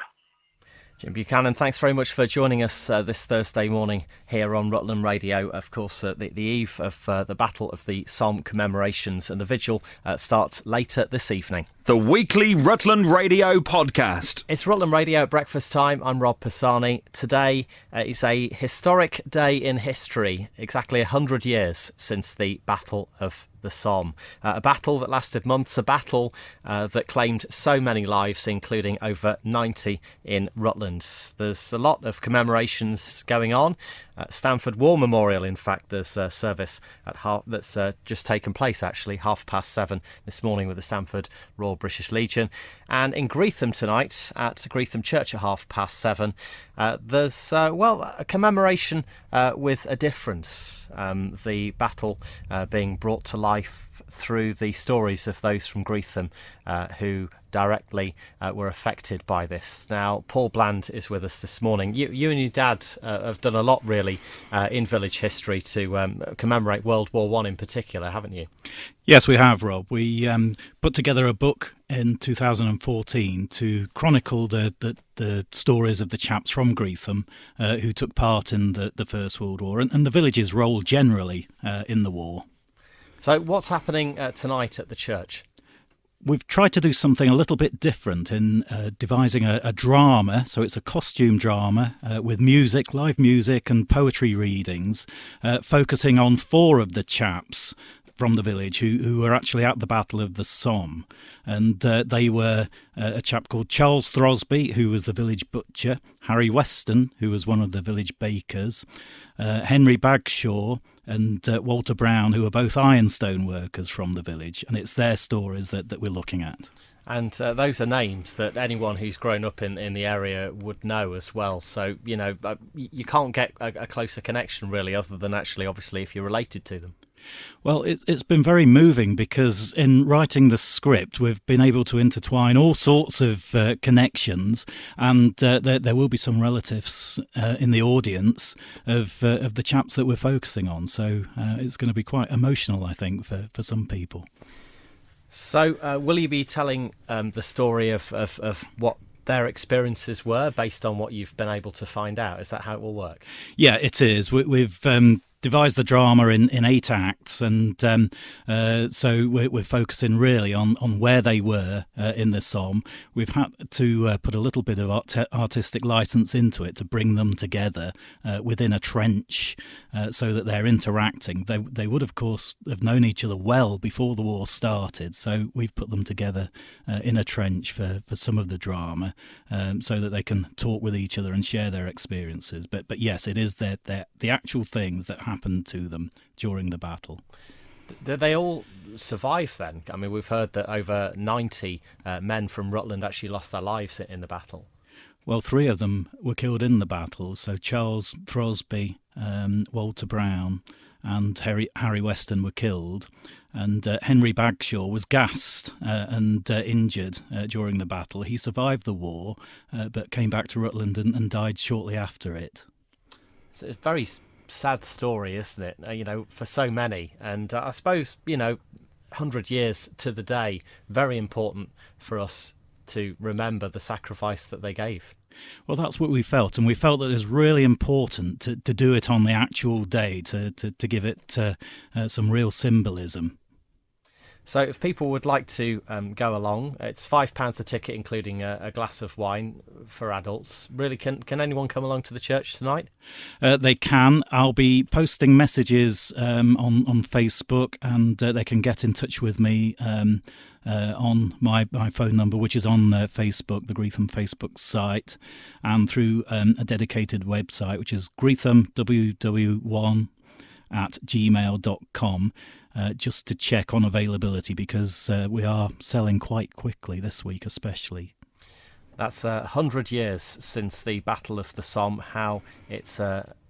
Jim Buchanan, thanks very much for joining us this Thursday morning here on Rutland Radio. Of course, the eve of the Battle of the Somme commemorations, and the vigil starts later this evening. The weekly Rutland Radio podcast. It's Rutland Radio at breakfast time. I'm Rob Pisani. Today is a historic day in history, exactly 100 years since the Battle of the Somme. A battle that lasted months, a battle that claimed so many lives, including over 90 in Rutland. There's a lot of commemorations going on. At Stamford War Memorial, in fact, there's a service that's just taken place, actually, 7:30 this morning with the Stamford Royal British Legion. And in Greetham tonight, at Greetham Church at 7:30, there's, a commemoration with a difference. The battle being brought to life through the stories of those from Greetham who directly were affected by this. Now, Paul Bland is with us this morning. You and your dad have done a lot, really, in village history to commemorate World War I in particular, haven't you? Yes, we have, Rob. We put together a book in 2014 to chronicle the stories of the chaps from Greetham who took part in the First World War and the village's role generally in the war. So what's happening tonight at the church? We've tried to do something a little bit different in devising a drama. So it's a costume drama with music, live music and poetry readings, focusing on 4 of the chaps from the village who were actually at the Battle of the Somme. And they were a chap called Charles Throsby, who was the village butcher, Harry Weston, who was one of the village bakers, Henry Bagshaw and Walter Brown, who were both ironstone workers from the village. And it's their stories that we're looking at. And those are names that anyone who's grown up in the area would know as well. So, you can't get a closer connection, really, other than actually, obviously, if you're related to them. Well, it's been very moving because in writing the script, we've been able to intertwine all sorts of connections, and there will be some relatives in the audience of the chaps that we're focusing on. So it's going to be quite emotional, I think, for some people. So will you be telling the story of what their experiences were based on what you've been able to find out? Is that how it will work? Yeah, it is. We've devised the drama in 8 acts, and so we're focusing really on where they were in the Somme. We've had to put a little bit of artistic license into it to bring them together within a trench so that they're interacting. They would, of course, have known each other well before the war started, so we've put them together in a trench for some of the drama so that they can talk with each other and share their experiences. But yes, it is the actual things that happened to them during the battle. Did they all survive then? I mean, we've heard that over 90 men from Rutland actually lost their lives in the battle. Well, 3 of them were killed in the battle. So Charles Throsby, Walter Brown and Harry Weston were killed. And Henry Bagshaw was gassed and injured during the battle. He survived the war, but came back to Rutland and died shortly after it. So it's very sad story, isn't it? For so many, and I suppose 100 years to the day, very important for us to remember the sacrifice that they gave. Well, that's what we felt, and we felt that it was really important to do it on the actual day, to give it some real symbolism. So if people would like to go along, it's £5 a ticket, including a glass of wine for adults. Really, can anyone come along to the church tonight? They can. I'll be posting messages on Facebook, and they can get in touch with me on my phone number, which is on Facebook, the Greetham Facebook site, and through a dedicated website, which is greethamww1@gmail.com. just to check on availability, because we are selling quite quickly this week especially. That's 100 years since the Battle of the Somme, how it's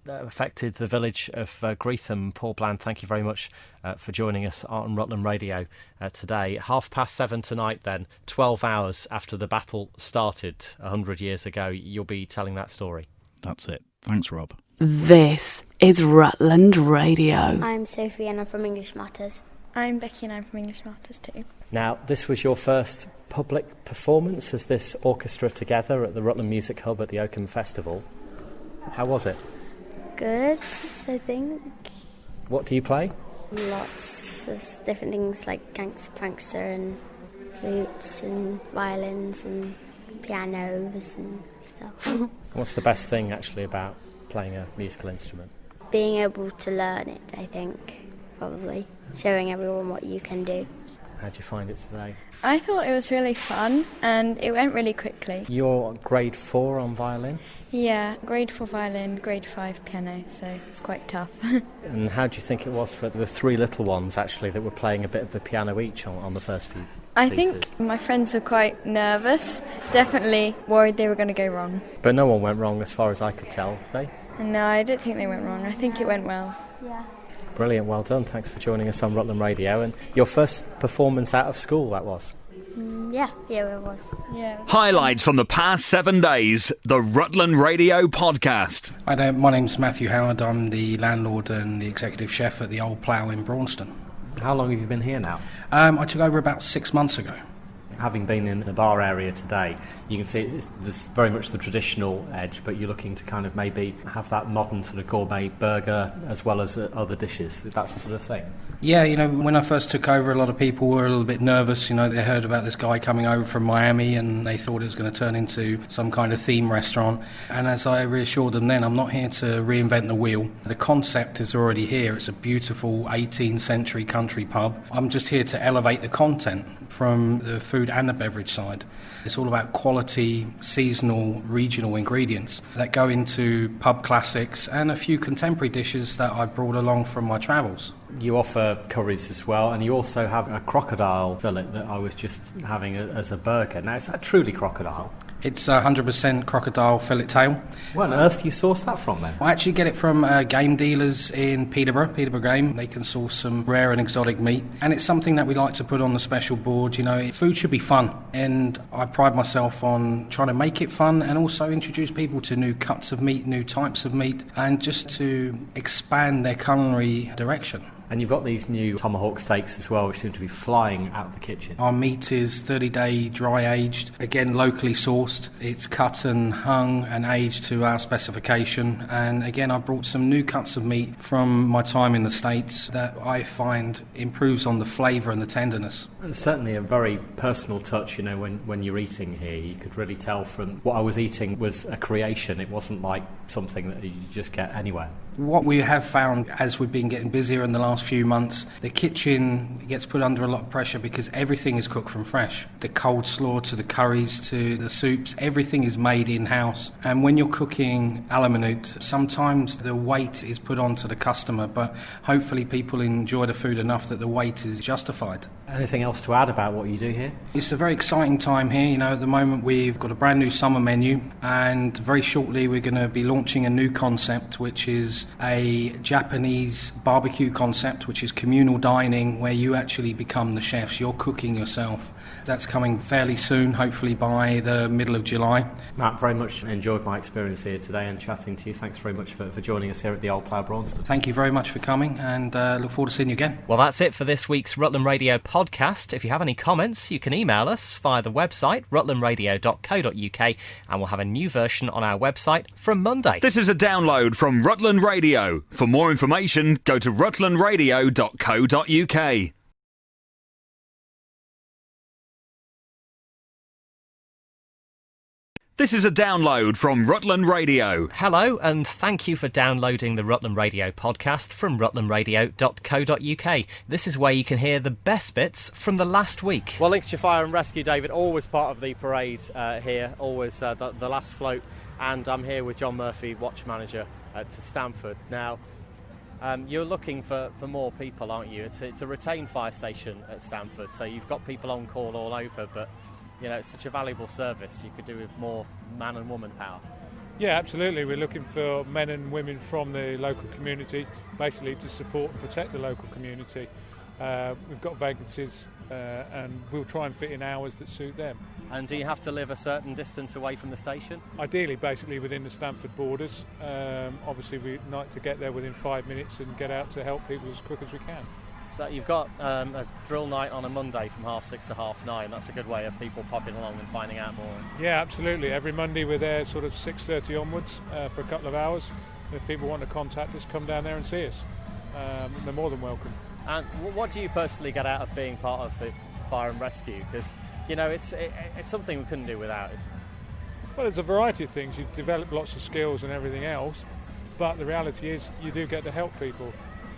affected the village of Greetham. Paul Bland, thank you very much for joining us on Rutland Radio today. 7:30 tonight then, 12 hours after the battle started 100 years ago, you'll be telling that story. That's it. Thanks, Rob. This is Rutland Radio. I'm Sophie and I'm from English Matters. I'm Becky and I'm from English Matters too. Now, this was your first public performance as this orchestra together at the Rutland Music Hub at the Oakham Festival. How was it? Good, I think. What do you play? Lots of different things like gangster prankster and flutes and violins and pianos and stuff. What's the best thing actually about playing a musical instrument? Being able to learn it, I think, probably. Showing everyone what you can do. How did you find it today? I thought it was really fun and it went really quickly. You're grade 4 on violin? Yeah, grade 4 violin, grade 5 piano, so it's quite tough. And how do you think it was for the three little ones actually that were playing a bit of the piano each on the first few I pieces? think my friends were quite nervous, definitely worried they were going to go wrong. But no one went wrong as far as I could tell, did they? No, I don't think they went wrong. I think it went well. Yeah. Brilliant, well done. Thanks for joining us on Rutland Radio. And your first performance out of school, that was? Yeah, it was. Yeah. Highlights from the past 7 days, the Rutland Radio podcast. Hi there, my name's Matthew Howard. I'm the landlord and the executive chef at the Old Plough in Braunston. How long have you been here now? I took over about 6 months ago. Having been in the bar area today, you can see there's very much the traditional edge, but you're looking to kind of maybe have that modern sort of gourmet burger as well as other dishes. That's the sort of thing. Yeah, when I first took over, a lot of people were a little bit nervous. They heard about this guy coming over from Miami and they thought it was going to turn into some kind of theme restaurant. And as I reassured them then, I'm not here to reinvent the wheel. The concept is already here. It's a beautiful 18th century country pub. I'm just here to elevate the content from the food and the beverage side. It's all about quality, seasonal, regional ingredients that go into pub classics and a few contemporary dishes that I brought along from my travels. You offer curries as well, and you also have a crocodile fillet that I was just having as a burger. Now, is that truly crocodile? It's 100% crocodile fillet tail. Where on earth do you source that from then? I actually get it from game dealers in Peterborough Game. They can source some rare and exotic meat. And it's something that we like to put on the special board. Food should be fun. And I pride myself on trying to make it fun and also introduce people to new cuts of meat, new types of meat, and just to expand their culinary direction. And you've got these new tomahawk steaks as well, which seem to be flying out of the kitchen. Our meat is 30-day dry-aged, again locally sourced. It's cut and hung and aged to our specification. And again, I brought some new cuts of meat from my time in the States that I find improves on the flavour and the tenderness. It's certainly a very personal touch, when you're eating here. You could really tell from what I was eating was a creation. It wasn't like something that you just get anywhere. What we have found as we've been getting busier in the last few months, the kitchen gets put under a lot of pressure because everything is cooked from fresh. The cold slaw to the curries to the soups, everything is made in-house. And when you're cooking a la minute, sometimes the weight is put onto the customer, but hopefully people enjoy the food enough that the weight is justified. Anything else to add about what you do here? It's a very exciting time here. At the moment we've got a brand new summer menu, and very shortly we're going to be launching a new concept, which is a Japanese barbecue concept, which is communal dining, where you actually become the chefs. You're cooking yourself. That's coming fairly soon, hopefully by the middle of July. Matt, very much enjoyed my experience here today and chatting to you. Thanks very much for joining us here at the Old Plough Braunston. Thank you very much for coming, and look forward to seeing you again. Well, that's it for this week's Rutland Radio podcast. If you have any comments, you can email us via the website rutlandradio.co.uk, and we'll have a new version on our website from Monday. This is a download from Rutland Radio. For more information, go to rutlandradio.co.uk. This is a download from Rutland Radio. Hello, and thank you for downloading the Rutland Radio podcast from rutlandradio.co.uk. This is where you can hear the best bits from the last week. Well, Lincolnshire Fire and Rescue, David, always part of the parade here, always the last float, and I'm here with John Murphy, watch manager to Stamford. Now, You're looking for more people, aren't you? It's a retained fire station at Stamford, so you've got people on call all over, but it's such a valuable service. You could do with more man and woman power. Yeah, absolutely. We're looking for men and women from the local community, basically to support and protect the local community. We've got vacancies and we'll try and fit in hours that suit them. And do you have to live a certain distance away from the station? Ideally, basically within the Stamford borders. Obviously, we'd like to get there within 5 minutes and get out to help people as quick as we can. So you've got a drill night on a Monday from 6:30 to 9:30. That's a good way of people popping along and finding out more. Yeah, absolutely. Every Monday we're there sort of 6:30 onwards for a couple of hours. If people want to contact us, come down there and see us. They're more than welcome. And what do you personally get out of being part of the fire and rescue? Because it's something we couldn't do without. Well, there's a variety of things. You develop lots of skills and everything else, but the reality is you do get to help people.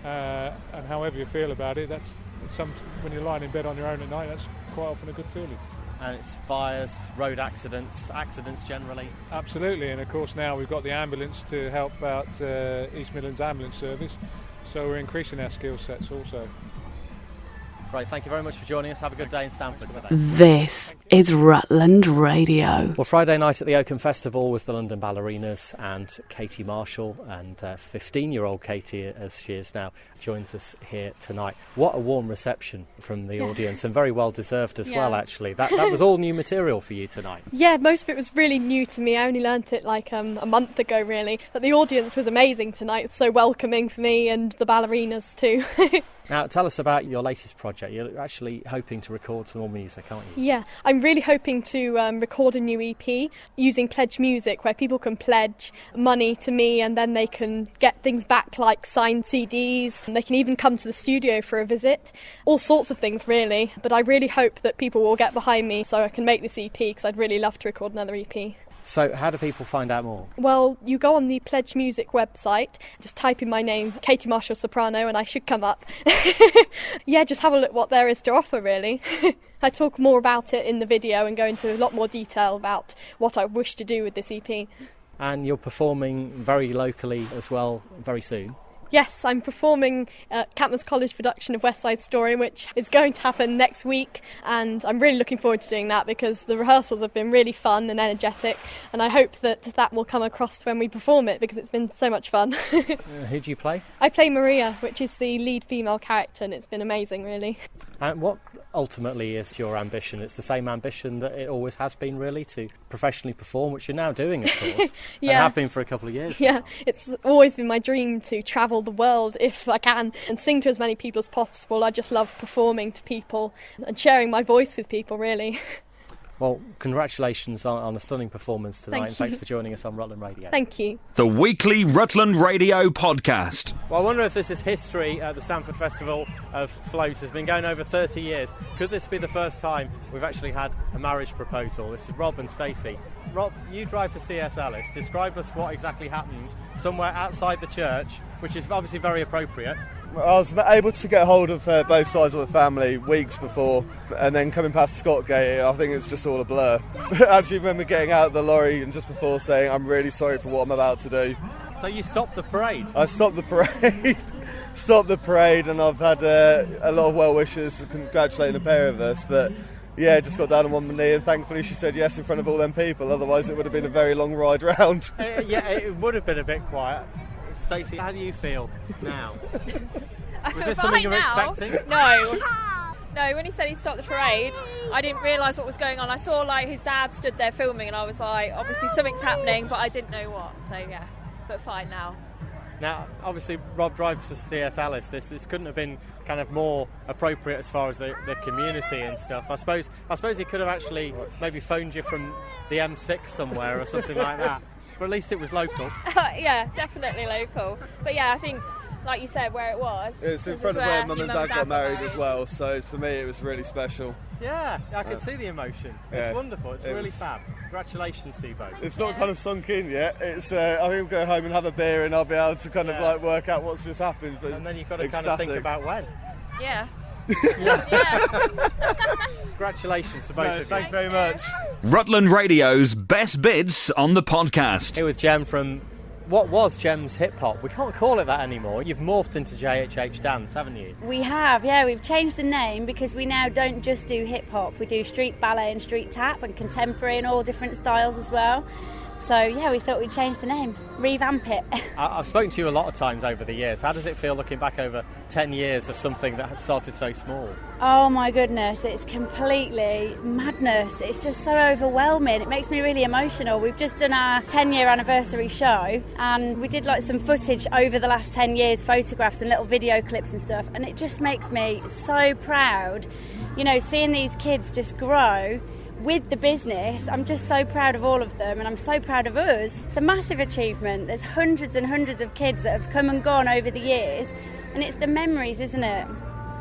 And however you feel about it, when you're lying in bed on your own at night, that's quite often a good feeling. And it's fires, road accidents generally. Absolutely, and of course now we've got the ambulance to help out East Midlands Ambulance Service, so we're increasing our skill sets also. Great, thank you very much for joining us. Have a good day in Stamford today. This is Rutland Radio. Well, Friday night at the Oakham Festival was the London Ballerinas, and Katie Marshall, and 15-year-old Katie, as she is now, joins us here tonight. What a warm reception from the audience, and very well deserved as well, actually. That was all new material for you tonight. Yeah, most of it was really new to me. I only learnt it like a month ago, really. But the audience was amazing tonight, so welcoming for me and the ballerinas too. Now, tell us about your latest project. You're actually hoping to record some more music, aren't you? Yeah, I'm really hoping to record a new EP using Pledge Music, where people can pledge money to me and then they can get things back like signed CDs. They can even come to the studio for a visit. All sorts of things, really. But I really hope that people will get behind me so I can make this EP, because I'd really love to record another EP. So how do people find out more? Well, you go on the Pledge Music website, just type in my name, Katie Marshall Soprano, and I should come up. Yeah, just have a look what there is to offer, really. I talk more about it in the video and go into a lot more detail about what I wish to do with this EP. And you're performing very locally as well very soon. Yes, I'm performing at Catmans College production of West Side Story, which is going to happen next week, and I'm really looking forward to doing that because the rehearsals have been really fun and energetic, and I hope that will come across when we perform it because it's been so much fun. Who do you play? I play Maria, which is the lead female character, and it's been amazing, really. And what ultimately is your ambition? It's the same ambition that it always has been, really, to professionally perform, which you're now doing, of course, Yeah. and have been for a couple of years. Yeah, it's always been my dream to travel the world if I can and sing to as many people as possible. I just love performing to people and sharing my voice with people, really. Well, congratulations on a stunning performance tonight, Thank and thanks you. for joining us on Rutland Radio. Thank you. The weekly Rutland Radio podcast. Well, I wonder if this is history. The Stamford Festival of Floats has been going over 30 years. Could this be the first time we've actually had a marriage proposal? This is Rob and Stacey. Rob, you drive for C.S. Ellis. Describe us what exactly happened somewhere outside the church, which is obviously very appropriate. I was able to get hold of both sides of the family weeks before, and then coming past Scottgate, I think it's just all a blur. I actually remember getting out of the lorry and just before saying, I'm really sorry for what I'm about to do. So you stopped the parade? I stopped the parade, and I've had a lot of well wishes congratulating the pair of us, but yeah, just got down on one knee, and thankfully she said yes in front of all them people, otherwise it would have been a very long ride round. Yeah, it would have been a bit quiet. Stacey, how do you feel now? Was this something you were expecting? No. No, when he said he stopped the parade, I didn't realise what was going on. I saw like his dad stood there filming, and I was like, obviously something's happening, but I didn't know what. So yeah, but fine now. Now, obviously, Rob drives for C.S. Ellis. This couldn't have been kind of more appropriate as far as the community and stuff. I suppose he could have actually maybe phoned you from the M6 somewhere or something like that. But at least it was local. Yeah, definitely local. But yeah, I think, like you said, where it was. It's in front of where Mum and Dad got married as well, so for me it was really special. Yeah, I can see the emotion. Yeah, it's wonderful, it's really fab. Congratulations to you both. It's not kind of sunk in yet. It's I think we'll go home and have a beer and I'll be able to kind of like work out what's just happened. But and then you've got to kind of think about when. Yeah. Congratulations to both of you. Thank you very much. Rutland Radio's best bits on the podcast. Here with Jem from What was Gem's Hip Hop? We can't call it that anymore. You've morphed into JHH Dance, haven't you? We have, yeah. We've changed the name because we now don't just do hip hop. We do street ballet and street tap and contemporary and all different styles as well. So, yeah, we thought we'd change the name, revamp it. I've spoken to you a lot of times over the years. How does it feel looking back over 10 years of something that had started so small? Oh my goodness, it's completely madness. It's just so overwhelming. It makes me really emotional. We've just done our 10-year anniversary show and we did like some footage over the last 10 years, photographs and little video clips and stuff, and it just makes me so proud. You know, seeing these kids just grow with the business. I'm just so proud of all of them and I'm so proud of us. It's a massive achievement. There's hundreds and hundreds of kids that have come and gone over the years, and it's the memories, isn't it?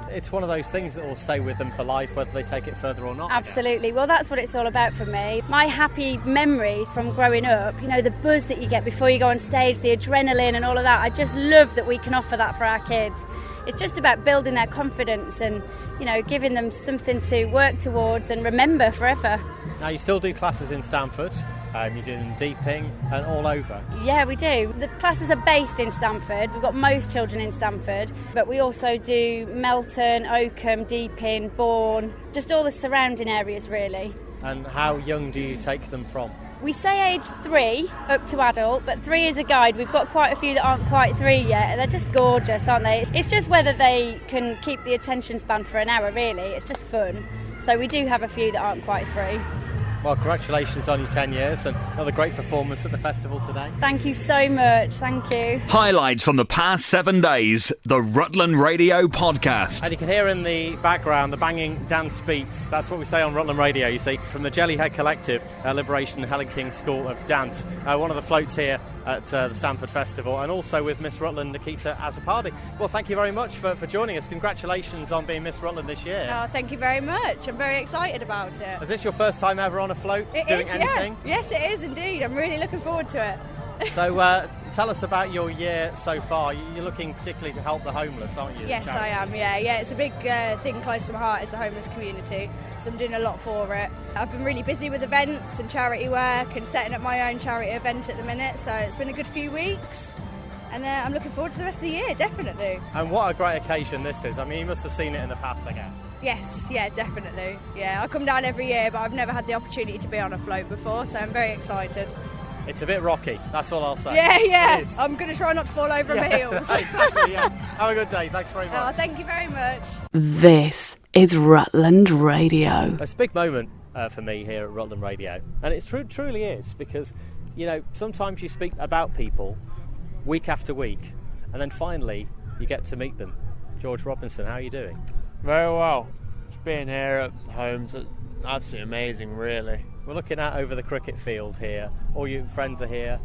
It's one of those things that will stay with them for life, whether they take it further or not. Absolutely. Well, that's what it's all about for me. My happy memories from growing up, you know, the buzz that you get before you go on stage, the adrenaline and all of that. I just love that we can offer that for our kids. It's just about building their confidence and, you know, giving them something to work towards and remember forever. Now, you still do classes in Stamford. You're doing Deeping and all over. Yeah, we do. The classes are based in Stamford. We've got most children in Stamford, but we also do Melton, Oakham, Deeping, Bourne, just all the surrounding areas really. And how young do you take them from? We say age 3 up to adult, but 3 is a guide. We've got quite a few that aren't quite 3 yet, and they're just gorgeous, aren't they? It's just whether they can keep the attention span for an hour, really. It's just fun. So we do have a few that aren't quite 3. Well, congratulations on your 10 years and another great performance at the festival today. Thank you so much. Thank you. Highlights from the past 7 days, the Rutland Radio Podcast. And you can hear in the background the banging dance beats. That's what we say on Rutland Radio, you see, from the Jellyhead Collective, Liberation Helen King School of Dance. One of the floats here at the Stamford Festival, and also with Miss Rutland, Nikita Azapardi. Well, thank you very much for joining us. Congratulations on being Miss Rutland this year. Oh, thank you very much. I'm very excited about it. Is this your first time ever on a float It doing is, anything? yeah. Yes, it is indeed. I'm really looking forward to it. So tell us about your year so far. You're looking particularly to help the homeless, aren't you? Yes, I am, yeah. It's a big thing close to my heart is the homeless community, so I'm doing a lot for it. I've been really busy with events and charity work and setting up my own charity event at the minute, so it's been a good few weeks. And I'm looking forward to the rest of the year, definitely. And what a great occasion this is. I mean, you must have seen it in the past, I guess. Yes, yeah, definitely. Yeah, I come down every year, but I've never had the opportunity to be on a float before, so I'm very excited. It's a bit rocky, that's all I'll say. Yeah. I'm going to try not to fall over my heels. Exactly, yeah. Have a good day. Thanks very much. Oh, thank you very much. This is Rutland Radio. It's a big moment for me here at Rutland Radio, and it truly is, because, you know, sometimes you speak about people week after week, and then finally you get to meet them. George Robinson, how are you doing? Very well. Just being here at home is absolutely amazing, really. We're looking out over the cricket field here. All your friends are here.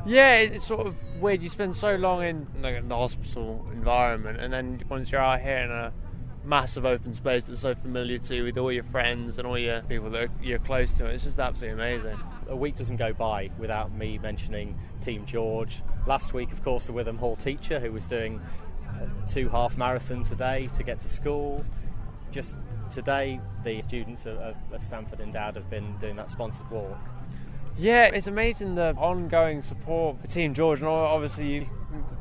Yeah, it's sort of weird. You spend so long in the hospital environment, and then once you're out here in a massive open space that's so familiar to you, with all your friends and all your people that you're close to, it's just absolutely amazing. A week doesn't go by without me mentioning Team George. Last week, of course, the Witham Hall teacher who was doing 2 half marathons a day to get to school. Just today, the students of Stamford Endowed have been doing that sponsored walk. Yeah, it's amazing the ongoing support for Team George, and obviously you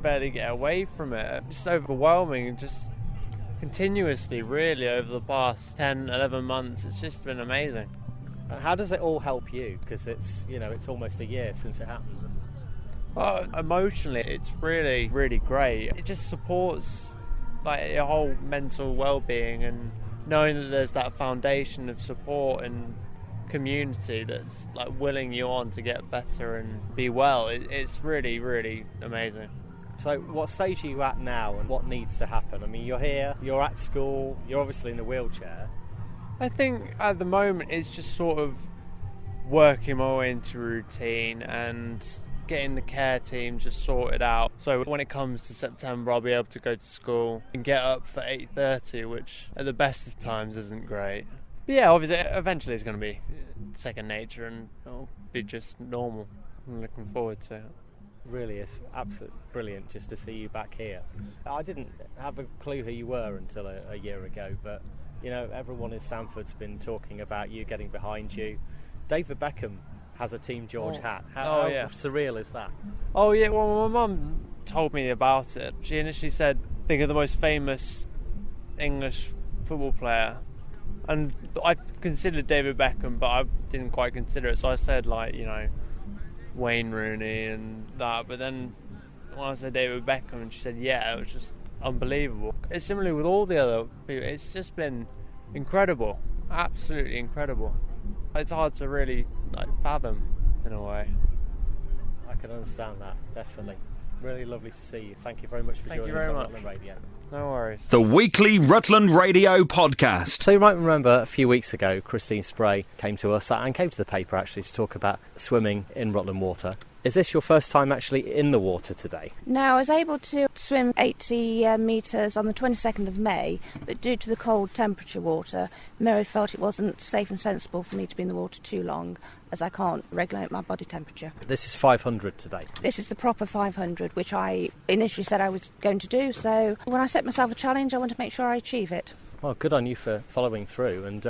barely get away from it. It's just overwhelming, just continuously, really, over the past 10, 11 months. It's just been amazing. And how does it all help you? Because it's almost a year since it happened. Well, emotionally, it's really, really great. It just supports like your whole mental well-being, and knowing that there's that foundation of support and community that's like willing you on to get better and be well. It's really, really amazing. So what stage are you at now, and what needs to happen? I mean, you're here, you're at school, you're obviously in a wheelchair. I think at the moment it's just sort of working my way into routine and getting the care team just sorted out. So when it comes to September, I'll be able to go to school and get up for 8:30, which at the best of times isn't great. But yeah, obviously, eventually it's going to be second nature and it'll be just normal. I'm looking forward to it. Really is absolutely brilliant just to see you back here. I didn't have a clue who you were until a year ago, but you know, everyone in Stamford's been talking about you, getting behind you. David Beckham has a Team George hat. Oh, How yeah. surreal is that? Oh yeah, well my mum told me about it. She initially said, think of the most famous English football player. And I considered David Beckham, but I didn't quite consider it. So I said, like, you know, Wayne Rooney and that. But then when I said David Beckham, and she said, yeah, it was just unbelievable. It's similar with all the other people. It's just been incredible. Absolutely incredible. It's hard to really fathom in a way. I can understand that, definitely. Really lovely to see you. Thank you very much for Thank you joining us very on much. Rutland Radio. No worries. The weekly Rutland Radio podcast. So you might remember a few weeks ago, Christine Spray came to us and came to the paper actually to talk about swimming in Rutland water. Is this your first time actually in the water today? No, I was able to swim 80 metres on the 22nd of May, but due to the cold temperature water, Mary felt it wasn't safe and sensible for me to be in the water too long, as I can't regulate my body temperature. This is 500 today. This is the proper 500, which I initially said I was going to do, so when I set myself a challenge, I want to make sure I achieve it. Well, good on you for following through, and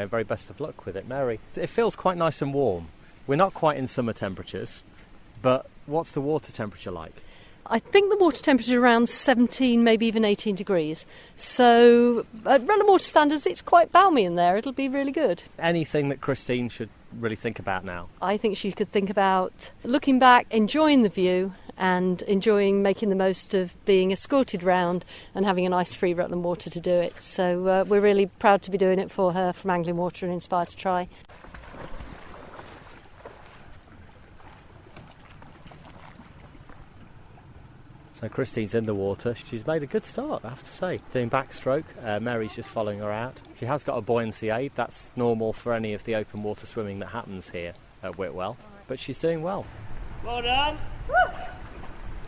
very best of luck with it, Mary. It feels quite nice and warm. We're not quite in summer temperatures, but what's the water temperature like? I think the water temperature is around 17, maybe even 18 degrees. So at Rutland water standards, it's quite balmy in there. It'll be really good. Anything that Christine should really think about now? I think she could think about looking back, enjoying the view and enjoying making the most of being escorted round and having a nice free Rutland water to do it. So we're really proud to be doing it for her from Angling Water and Inspired to Try. So Christine's in the water. She's made a good start, I have to say. Doing backstroke. Mary's just following her out. She has got a buoyancy aid. That's normal for any of the open water swimming that happens here at Whitwell. But she's doing well. Well done.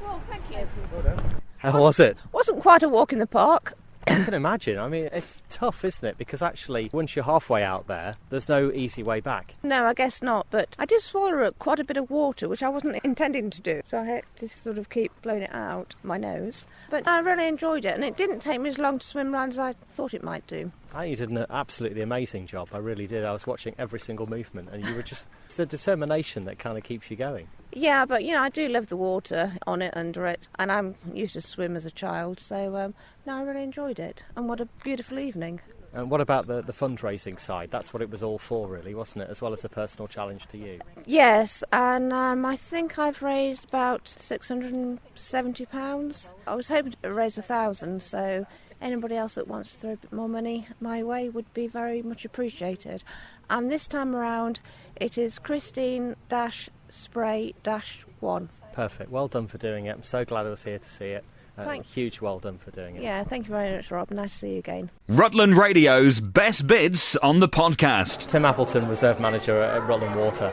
Well, thank you. Well done. How was it? Wasn't quite a walk in the park. I can imagine. I mean, it's tough, isn't it? Because actually, once you're halfway out there, there's no easy way back. No, I guess not, but I did swallow quite a bit of water, which I wasn't intending to do, so I had to sort of keep blowing it out my nose. But I really enjoyed it, and it didn't take me as long to swim around as I thought it might do. I think you did an absolutely amazing job. I really did. I was watching every single movement, and you were just... It's the determination that kind of keeps you going. Yeah, but, I do love the water, on it, under it, and I'm used to swim as a child, so, no, I really enjoyed it. And what a beautiful evening. And what about the fundraising side? That's what it was all for, really, wasn't it? As well as a personal challenge to you. Yes, and I think I've raised about £670. I was hoping to raise 1,000, so anybody else that wants to throw a bit more money my way would be very much appreciated. And this time around, it is Christine-Spray-1. Perfect. Well done for doing it. I'm so glad I was here to see it. Huge well done for doing it. Yeah, thank you very much, Rob. Nice to see you again. Rutland Radio's best bits on the podcast. Tim Appleton, Reserve Manager at Rutland Water.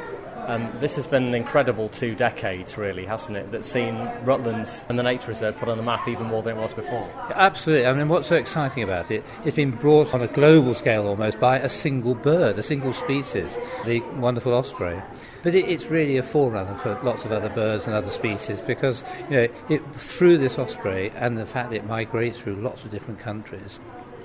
This has been an incredible 2 decades, really, hasn't it? That's seen Rutland and the Nature Reserve put on the map even more than it was before. Absolutely. I mean, what's so exciting about it, it's been brought on a global scale almost by a single bird, a single species, the wonderful osprey. But it's really a forerunner for lots of other birds and other species because, through this osprey and the fact that it migrates through lots of different countries,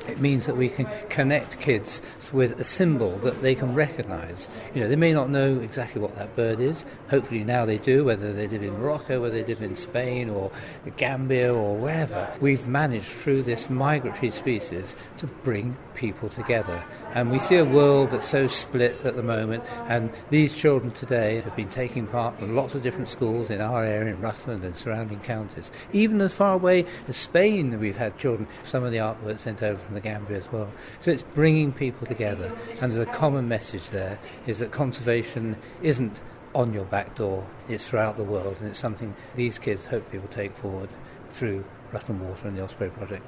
it means that we can connect kids with a symbol that they can recognise. They may not know exactly what that bird is. Hopefully now they do, whether they live in Morocco, whether they live in Spain or Gambia or wherever. We've managed through this migratory species to bring people together. And we see a world that's so split at the moment, and these children today have been taking part from lots of different schools in our area, in Rutland and surrounding counties. Even as far away as Spain, we've had children, some of the artwork sent over from the Gambia as well. So it's bringing people together, and there's a common message there, is that conservation isn't on your back door, it's throughout the world, and it's something these kids hopefully will take forward through Rutland Water and the Osprey Project.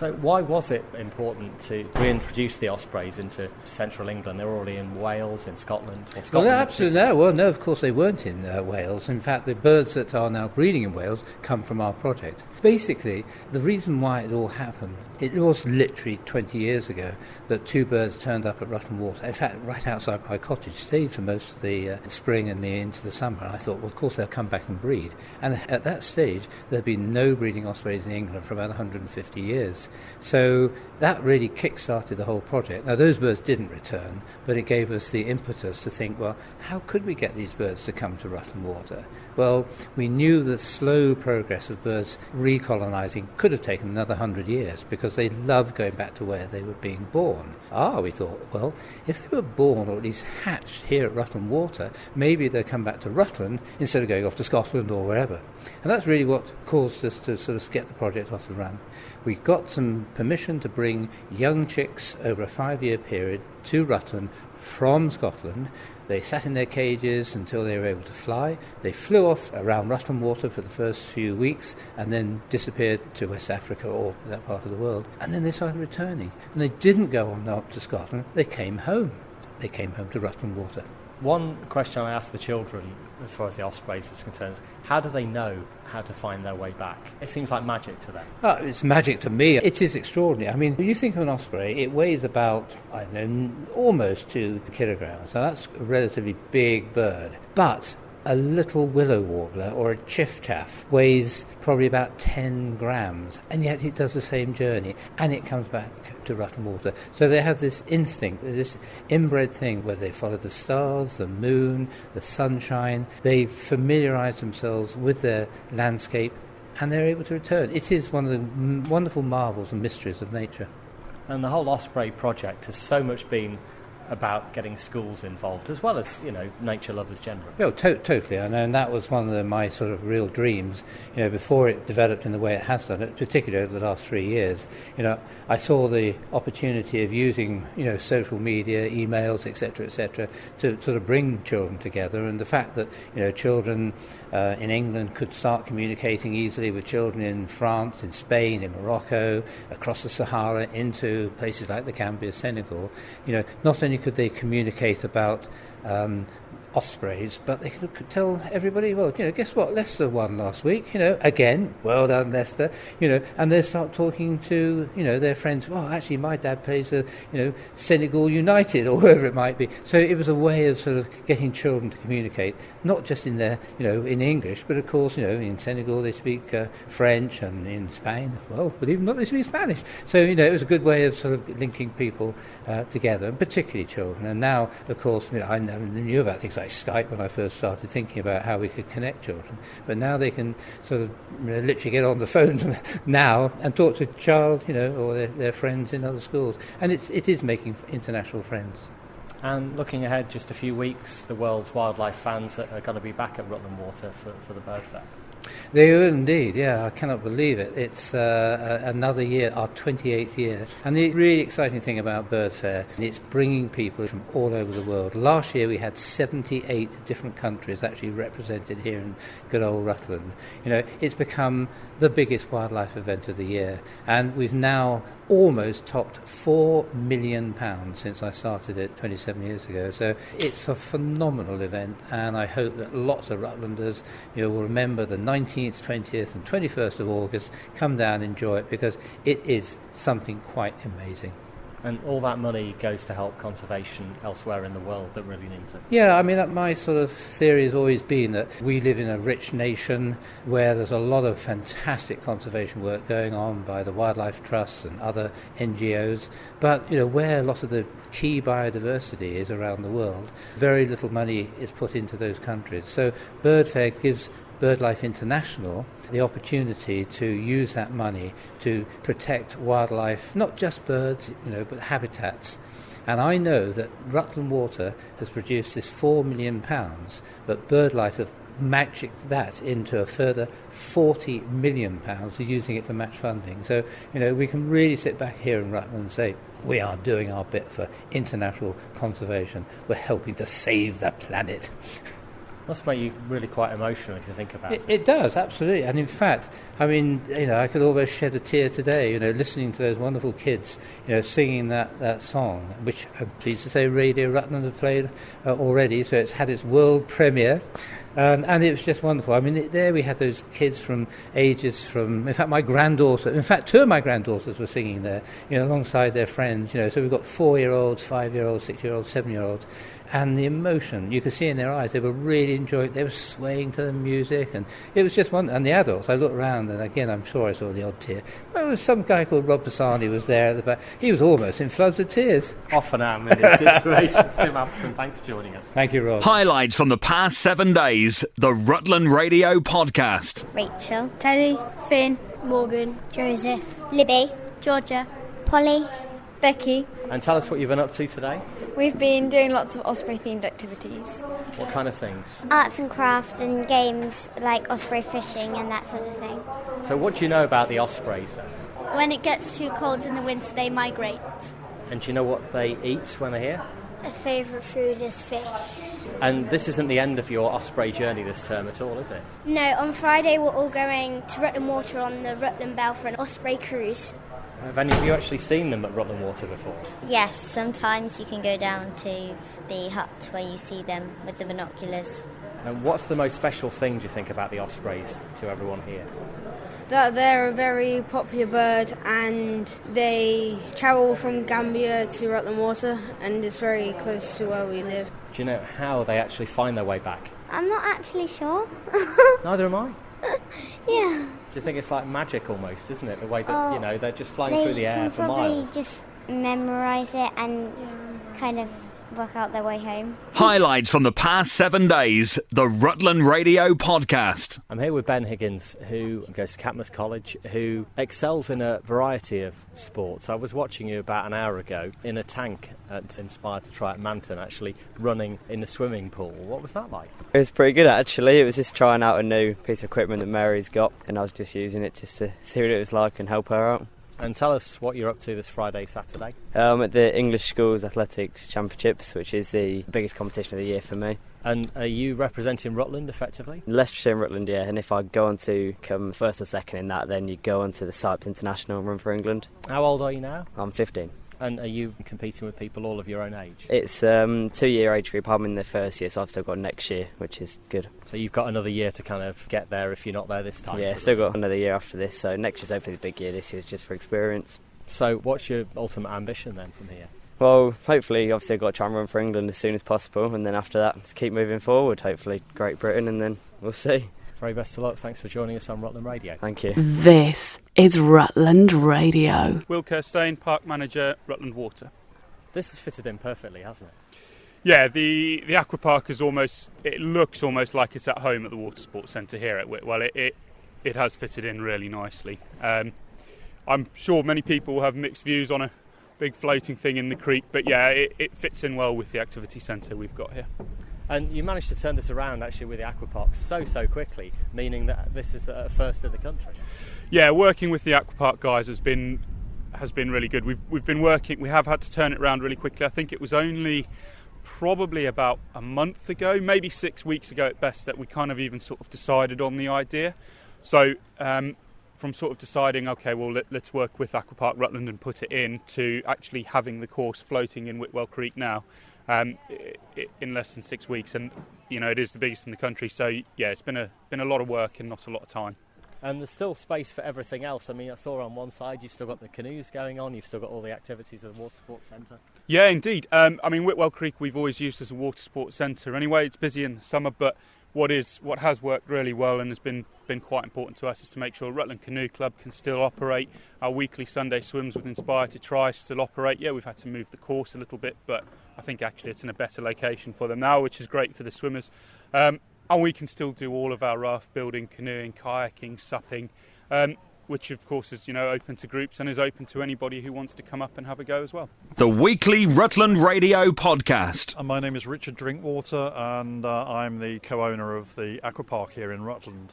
So why was it important to reintroduce the ospreys into central England? They were already in Wales, in Scotland. Well, absolutely no. Well, no, of course they weren't in Wales. In fact, the birds that are now breeding in Wales come from our project. Basically, the reason why it all happened, it was literally 20 years ago that 2 birds turned up at Rutland Water. In fact, right outside my cottage, stayed for most of the spring and into the summer. And I thought, well, of course they'll come back and breed. And at that stage, there had been no breeding ospreys in England for about 150 years. years. So that really kick-started the whole project. Now, those birds didn't return, but it gave us the impetus to think, well, how could we get these birds to come to Rutland Water? Well, we knew the slow progress of birds recolonising could have taken another 100 years because they love going back to where they were being born. We thought, well, if they were born or at least hatched here at Rutland Water, maybe they'll come back to Rutland instead of going off to Scotland or wherever. And that's really what caused us to sort of get the project off the run. We got some permission to bring young chicks over a 5-year period to Rutland from Scotland. They sat in their cages until they were able to fly. They flew off around Rutland Water for the first few weeks and then disappeared to West Africa or that part of the world. And then they started returning. And they didn't go on up to Scotland. They came home. They came home to Rutland Water. One question I asked the children, as far as the ospreys was concerned, is how do they know how to find their way back? It seems like magic to them. It's magic to me. It is extraordinary. I mean, when you think of an osprey, it weighs about, I don't know, almost 2 kilograms. So that's a relatively big bird. But a little willow warbler or a chiff-chaff weighs probably about 10 grams, and yet it does the same journey, and it comes back to Rutland Water. So they have this instinct, this inbred thing where they follow the stars, the moon, the sunshine. They familiarise themselves with their landscape, and they're able to return. It is one of the wonderful marvels and mysteries of nature. And the whole Osprey project has so much been about getting schools involved, as well as, nature lovers generally. Oh, totally. And that was one of my sort of real dreams, before it developed in the way it has done, particularly over the last 3 years. I saw the opportunity of using, social media, emails, etc., to sort of bring children together, and the fact that, children in England could start communicating easily with children in France, in Spain, in Morocco, across the Sahara, into places like the Gambia, Senegal. Not only could they communicate about ospreys, but they could tell everybody, well, guess what, Leicester won last week, again, well done Leicester, and they start talking to, their friends, well, actually my dad plays for, Senegal United or whoever it might be. So it was a way of sort of getting children to communicate, not just in their, in English, but of course, in Senegal they speak French, and in Spain, well, believe it or not, they speak Spanish. So, it was a good way of sort of linking people together, and particularly children. And now, of course, I knew about things like Skype when I first started thinking about how we could connect children, but now they can sort of literally get on the phone now and talk to a child, or their friends in other schools, and it is making international friends. And looking ahead just a few weeks, the world's wildlife fans are going to be back at Rutland Water for the bird fair. They will indeed, yeah, I cannot believe it. It's another year, our 28th year. And the really exciting thing about Bird Fair, it's bringing people from all over the world. Last year we had 78 different countries actually represented here in good old Rutland. It's become the biggest wildlife event of the year. And we've now almost topped £4 million since I started it 27 years ago. So it's a phenomenal event, and I hope that lots of Rutlanders will remember the 19th, 20th and 21st of August. Come down and enjoy it, because it is something quite amazing. And all that money goes to help conservation elsewhere in the world that really needs it. Yeah, I mean, my sort of theory has always been that we live in a rich nation where there's a lot of fantastic conservation work going on by the wildlife trusts and other NGOs, but where a lot of the key biodiversity is around the world, very little money is put into those countries. So Bird Fair gives BirdLife International the opportunity to use that money to protect wildlife, not just birds, but habitats. And I know that Rutland Water has produced this £4 million, but BirdLife have magicked that into a further £40 million, using it for match funding. So, we can really sit back here in Rutland and say, we are doing our bit for international conservation. We're helping to save the planet. Must make you really quite emotional if you think about it. It does, absolutely. And in fact, I mean, I could almost shed a tear today, listening to those wonderful kids, singing that song, which I'm pleased to say Radio Rutland have played already, so it's had its world premiere. And it was just wonderful. I mean, there we had those kids from ages from, in fact, my granddaughter, in fact, 2 of my granddaughters were singing there, alongside their friends, so we've got 4-year-olds, 5-year-olds, 6-year-olds, 7-year-olds. and the emotion you could see in their eyes. They were really enjoying it. They were swaying to the music, and it was just one. And the adults, I looked around, and again, I'm sure I saw the odd tear. There was some guy called Rob Bassani was there at the back. He was almost in floods of tears. Often am in these situations. Tim Hampton, thanks for joining us. Thank you, Rob. Highlights from the past 7 days, the Rutland Radio Podcast. Rachel, Teddy, Finn, Morgan, Joseph, Libby, Georgia, Polly, Becky. And tell us what you've been up to today. We've been doing lots of Osprey-themed activities. What kind of things? arts and craft and games like osprey fishing and that sort of thing. So what do you know about the ospreys then? When it gets too cold in the winter, they migrate. And do you know what they eat when they're here? Their favourite food is fish. And this isn't the end of your osprey journey this term at all, is it? No, on Friday we're all going to Rutland Water on the Rutland Bell for an osprey cruise. Have any of you actually seen them at Rutland Water before? Yes, sometimes you can go down to the hut where you see them with the binoculars. And what's the most special thing, do you think, about the ospreys to everyone here? That they're a very popular bird and they travel from Gambia to Rutland Water and it's very close to where we live. Do you know how they actually find their way back? I'm not actually sure. Neither am I. Yeah. Do you think it's like magic almost, isn't it? The way that, they're just flying through the air for miles. They probably just memorise it and kind of work out their way home. Highlights from the past 7 days, the Rutland Radio Podcast. I'm here with Ben Higgins, who goes to Catmouth College, who excels in a variety of sports. I was watching you about an hour ago in a tank at Inspired to try at Manton, actually running in the swimming pool. What was that like? It was pretty good actually. It was just trying out a new piece of equipment that Mary's got and I was just using it just to see what it was like and help her out. And tell us what you're up to this Friday, Saturday. At the English Schools Athletics Championships, which is the biggest competition of the year for me. And are you representing Rutland effectively? Leicestershire and Rutland, yeah. And if I go on to come first or second in that, then you go on to the Cyprus International and run for England. How old are you now? I'm 15. And are you competing with people all of your own age? It's 2-year age group. I'm in the first year, so I've still got next year, which is good. So you've got another year to kind of get there if you're not there this time? Yeah, still got another year after this, so next year's hopefully the big year. This year's just for experience. So what's your ultimate ambition then from here? Well, hopefully, obviously I've got to try and run for England as soon as possible, and then after that, just keep moving forward, hopefully Great Britain, and then we'll see. Very best of luck. Thanks for joining us on Rutland Radio. Thank you. This is Rutland Radio. Will Kirstein, Park Manager, Rutland Water. This has fitted in perfectly, hasn't it? Yeah, the aqua park is it looks almost like it's at home at the Water Sports Centre here at Whitwell. It has fitted in really nicely. I'm sure many people will have mixed views on a big floating thing in the creek, but yeah, it fits in well with the activity centre we've got here. And you managed to turn this around actually with the aqua park so quickly, meaning that this is a first in the country. Yeah, working with the aqua park guys has been really good. We've been working. We have had to turn it around really quickly. I think it was only probably about a month ago, maybe 6 weeks ago at best, that we kind of even sort of decided on the idea. So from sort of deciding, okay, well let's work with Aqua Park Rutland and put it in, to actually having the course floating in Whitwell Creek now. In less than 6 weeks, and it is the biggest in the country. So yeah, it's been a lot of work and not a lot of time. And there's still space for everything else. I mean, I saw on one side you've still got the canoes going on, you've still got all the activities of the Water Sports Centre. Yeah, indeed. I mean, Whitwell Creek we've always used as a water sports centre. Anyway, it's busy in the summer, but what has worked really well and has been quite important to us is to make sure Rutland Canoe Club can still operate. Our weekly Sunday swims with Inspire to Try still operate. Yeah, we've had to move the course a little bit, but I think actually it's in a better location for them now, which is great for the swimmers. And we can still do all of our raft building, canoeing, kayaking, supping, which of course is open to groups and is open to anybody who wants to come up and have a go as well. The weekly Rutland Radio Podcast. My name is Richard Drinkwater and I'm the co-owner of the aqua park here in Rutland.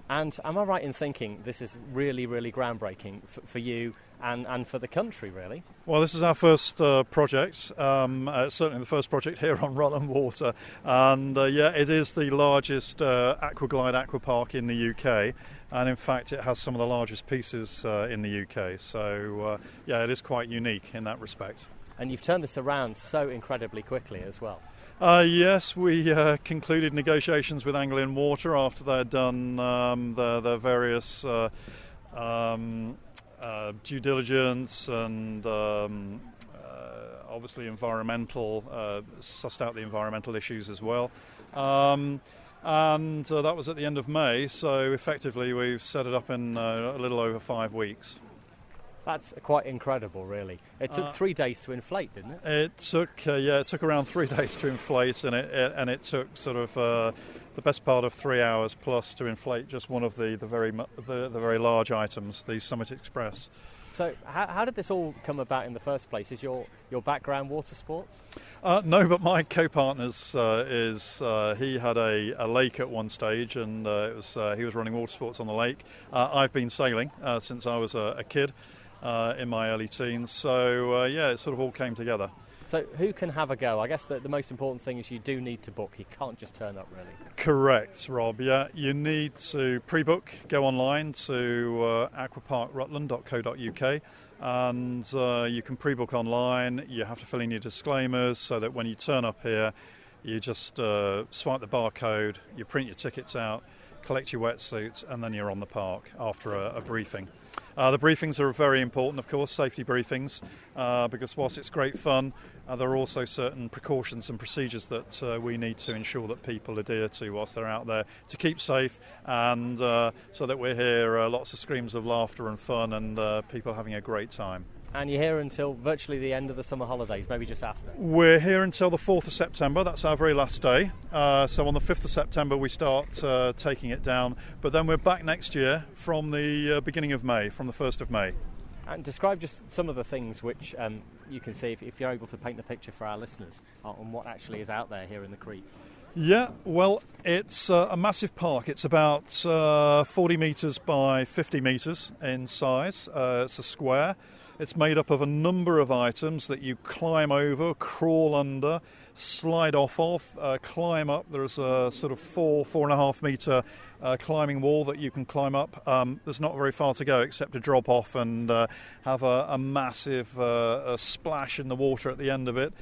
And am I right in thinking this is really, really groundbreaking for you and for the country, really? Well, this is our first project, certainly the first project here on Rutland Water. And it is the largest Aquaglide aqua park in the UK. And in fact, it has some of the largest pieces in the UK. So, it is quite unique in that respect. And you've turned this around so incredibly quickly as well. Yes, we concluded negotiations with Anglian Water after they'd done their various due diligence and obviously sussed out the environmental issues as well. And that was at the end of May, so effectively we've set it up in a little over 5 weeks. That's quite incredible, really. It took 3 days to inflate, didn't it? It took around 3 days to inflate, and it took sort of the best part of 3 hours plus to inflate just one of the very large items, the Summit Express. So how did this all come about in the first place? Is your background water sports? No, but my co-partner's he had a lake at one stage, and he was running water sports on the lake. I've been sailing since I was a kid in my early teens, so it sort of all came together. So who can have a go? I guess the most important thing is you do need to book. You can't just turn up, really. Correct, Rob. Yeah, you need to pre-book. Go online to aquaparkrutland.co.uk, and you can pre-book online. You have to fill in your disclaimers so that when you turn up here, you just swipe the barcode, you print your tickets out, collect your wetsuits, and then you're on the park after a briefing. The briefings are very important, of course, safety briefings, because whilst it's great fun, there are also certain precautions and procedures that we need to ensure that people adhere to whilst they're out there to keep safe, and so that we hear lots of screams of laughter and fun and people having a great time. And you're here until virtually the end of the summer holidays, maybe just after? We're here until the 4th of September. That's our very last day. So on the 5th of September we start taking it down. But then we're back next year from the beginning of May, from the 1st of May. And describe just some of the things which you can see, if you're able to paint the picture for our listeners, on what actually is out there here in the creek. Yeah, well, it's a massive park. It's about 40 metres by 50 metres in size. It's a square. It's made up of a number of items that you climb over, crawl under, slide off of, climb up. There's a sort of 4.5 metre climbing wall that you can climb up. There's not very far to go except to drop off and have a massive splash in the water at the end of it.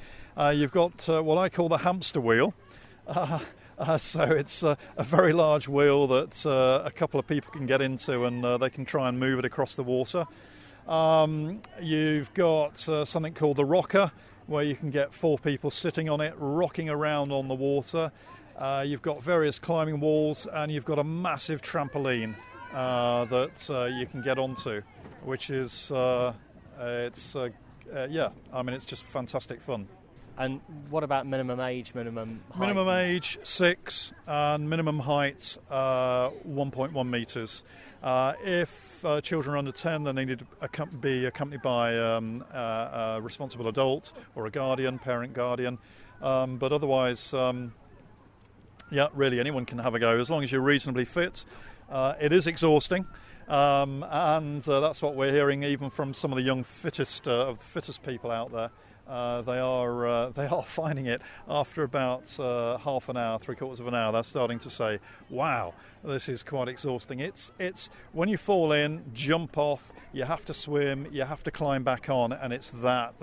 You've got what I call the hamster wheel. So it's a very large wheel that a couple of people can get into, and they can try and move it across the water. You've got something called the rocker, where you can get 4 people sitting on it, rocking around on the water. You've got various climbing walls, and you've got a massive trampoline that you can get onto, which is it's just fantastic fun. And what about minimum age, minimum height? Minimum age 6, and minimum height 1.1 metres. If children are under 10, then they need to be accompanied by a responsible adult or a guardian, parent guardian. But otherwise, really anyone can have a go as long as you're reasonably fit. It is exhausting, and that's what we're hearing even from some of the fittest people out there. They are finding it after about half an hour, 3/4 of an hour. They're starting to say, "Wow, this is quite exhausting." It's when you fall in, jump off, you have to swim, you have to climb back on, and it's that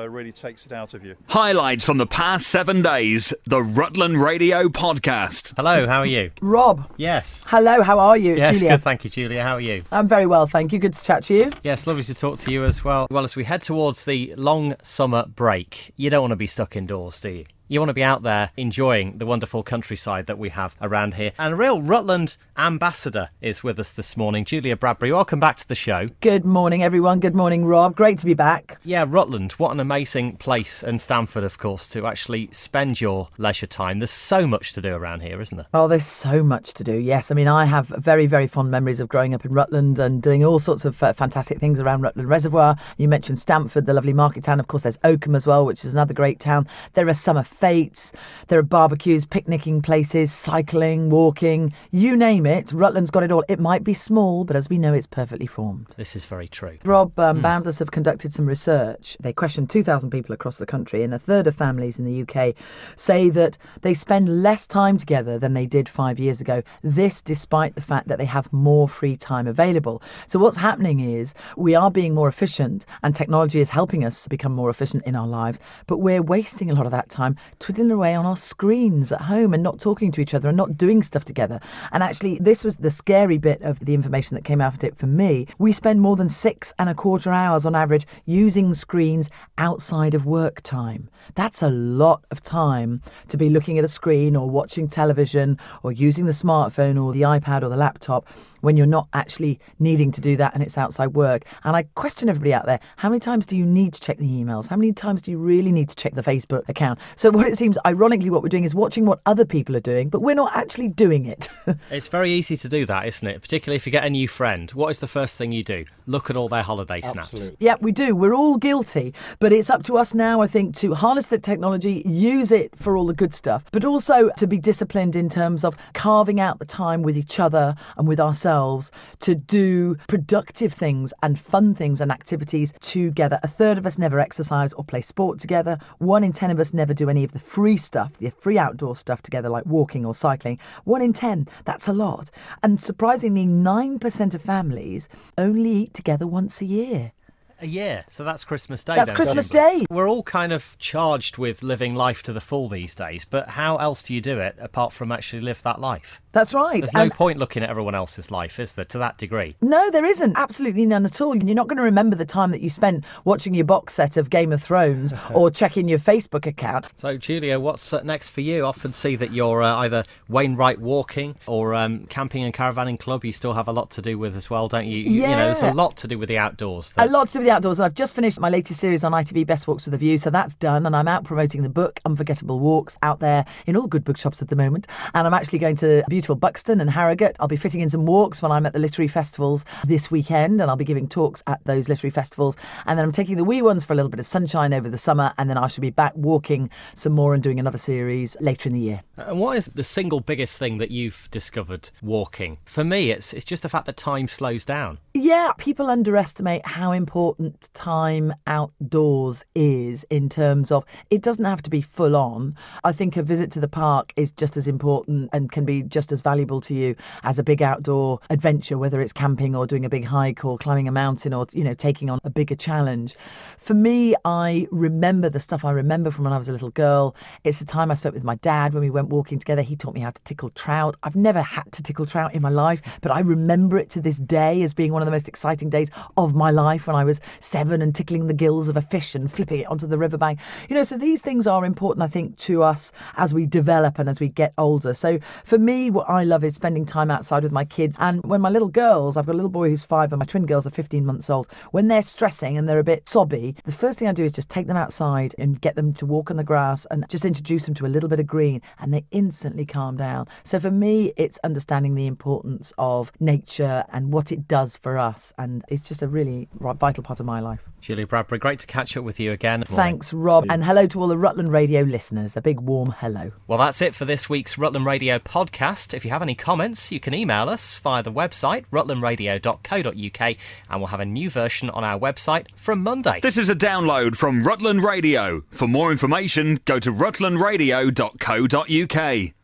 really takes it out of you. Highlights from the past 7 days, the Rutland Radio Podcast. Hello, how are you? Rob. Yes. Hello, how are you? Yes, Julia. good, thank you, Julia. How are you? I'm very well, thank you. Good to chat to you. Yes, lovely to talk to you as well. Well, as we head towards the long summer break, you don't want to be stuck indoors, do you? You want to be out there enjoying the wonderful countryside that we have around here. And a real Rutland ambassador is with us this morning. Julia Bradbury, welcome back to the show. Good morning, everyone. Good morning, Rob. Great to be back. Yeah, Rutland, what an amazing place, and Stamford, of course, to actually spend your leisure time. There's so much to do around here, isn't there? Oh, there's so much to do, yes. I mean, I have very, very fond memories of growing up in Rutland and doing all sorts of fantastic things around Rutland Reservoir. You mentioned Stamford, the lovely market town. Of course, there's Oakham as well, which is another great town. There are summer fetes. There are barbecues, picnicking places, cycling, walking, you name it. Rutland's got it all. It might be small, but as we know, it's perfectly formed. This is very true. Rob, Boundless have conducted some research. They questioned 2,000 people across the country, and a third of families in the UK say that they spend less time together than they did 5 years ago. This despite the fact that they have more free time available. So what's happening is we are being more efficient, and technology is helping us become more efficient in our lives, but we're wasting a lot of that time twiddling away on our screens at home and not talking to each other and not doing stuff together. And actually, this was the scary bit of the information that came out of it for me. We spend more than 6.25 hours on average using screens outside of work time. That's a lot of time to be looking at a screen or watching television or using the smartphone or the iPad or the laptop when you're not actually needing to do that and it's outside work. And I question everybody out there, how many times do you need to check the emails? How many times do you really need to check the Facebook account? So what it seems, ironically, what we're doing is watching what other people are doing, but we're not actually doing it. It's very easy to do that, isn't it? Particularly if you get a new friend. What is the first thing you do? Look at all their holiday snaps. Yeah, we do. We're all guilty, but it's up to us now, I think, to harness the technology, use it for all the good stuff, but also to be disciplined in terms of carving out the time with each other and with ourselves to do productive things and fun things and activities together. A third of us never exercise or play sport together. 1 in 10 of us never do any of the free stuff, the free outdoor stuff together, like walking or cycling. 1 in 10, that's a lot. And surprisingly, 9% of families only eat together once a year. A year, so that's Christmas Day. That's Christmas Day. We're all kind of charged with living life to the full these days, but how else do you do it apart from actually live that life? That's right. There's no point looking at everyone else's life, is there, to that degree? No, there isn't. Absolutely none at all. You're not going to remember the time that you spent watching your box set of Game of Thrones or checking your Facebook account. So, Julia, what's next for you? I often see that you're either Wainwright Walking or Camping and Caravanning Club. You still have a lot to do with as well, don't you? Yeah. You know, there's a lot to do with the outdoors. A lot to do with the outdoors. I've just finished my latest series on ITV, Best Walks with a View, so that's done, and I'm out promoting the book Unforgettable Walks out there in all good bookshops at the moment. And I'm actually going to beautiful Buxton and Harrogate. I'll be fitting in some walks when I'm at the literary festivals this weekend, and I'll be giving talks at those literary festivals. And then I'm taking the wee ones for a little bit of sunshine over the summer, and then I shall be back walking some more and doing another series later in the year. And what is the single biggest thing that you've discovered walking? For me, it's just the fact that time slows down. Yeah, people underestimate how important time outdoors is in terms of it doesn't have to be full on. I think a visit to the park is just as important and can be just as valuable to you as a big outdoor adventure, whether it's camping or doing a big hike or climbing a mountain or, you know, taking on a bigger challenge. For me, I remember the stuff I remember from when I was a little girl. It's the time I spent with my dad when we went walking together. He taught me how to tickle trout. I've never had to tickle trout in my life, but I remember it to this day as being one of the most exciting days of my life when I was 7 and tickling the gills of a fish and flipping it onto the riverbank. You know, so these things are important, I think, to us as we develop and as we get older. So for me, what I love is spending time outside with my kids. And when my little girls, I've got a little boy who's 5 and my twin girls are 15 months old, when they're stressing and they're a bit sobby, the first thing I do is just take them outside and get them to walk on the grass and just introduce them to a little bit of green, and they instantly calm down. So for me, it's understanding the importance of nature and what it does for us. And it's just a really vital part of my life. Julia Bradbury, great to catch up with you again. Thanks, Rob. And hello to all the Rutland Radio listeners. A big warm hello. Well, that's it for this week's Rutland Radio podcast. If you have any comments, you can email us via the website, rutlandradio.co.uk, and we'll have a new version on our website from Monday. This is a download from Rutland Radio. For more information, go to rutlandradio.co.uk.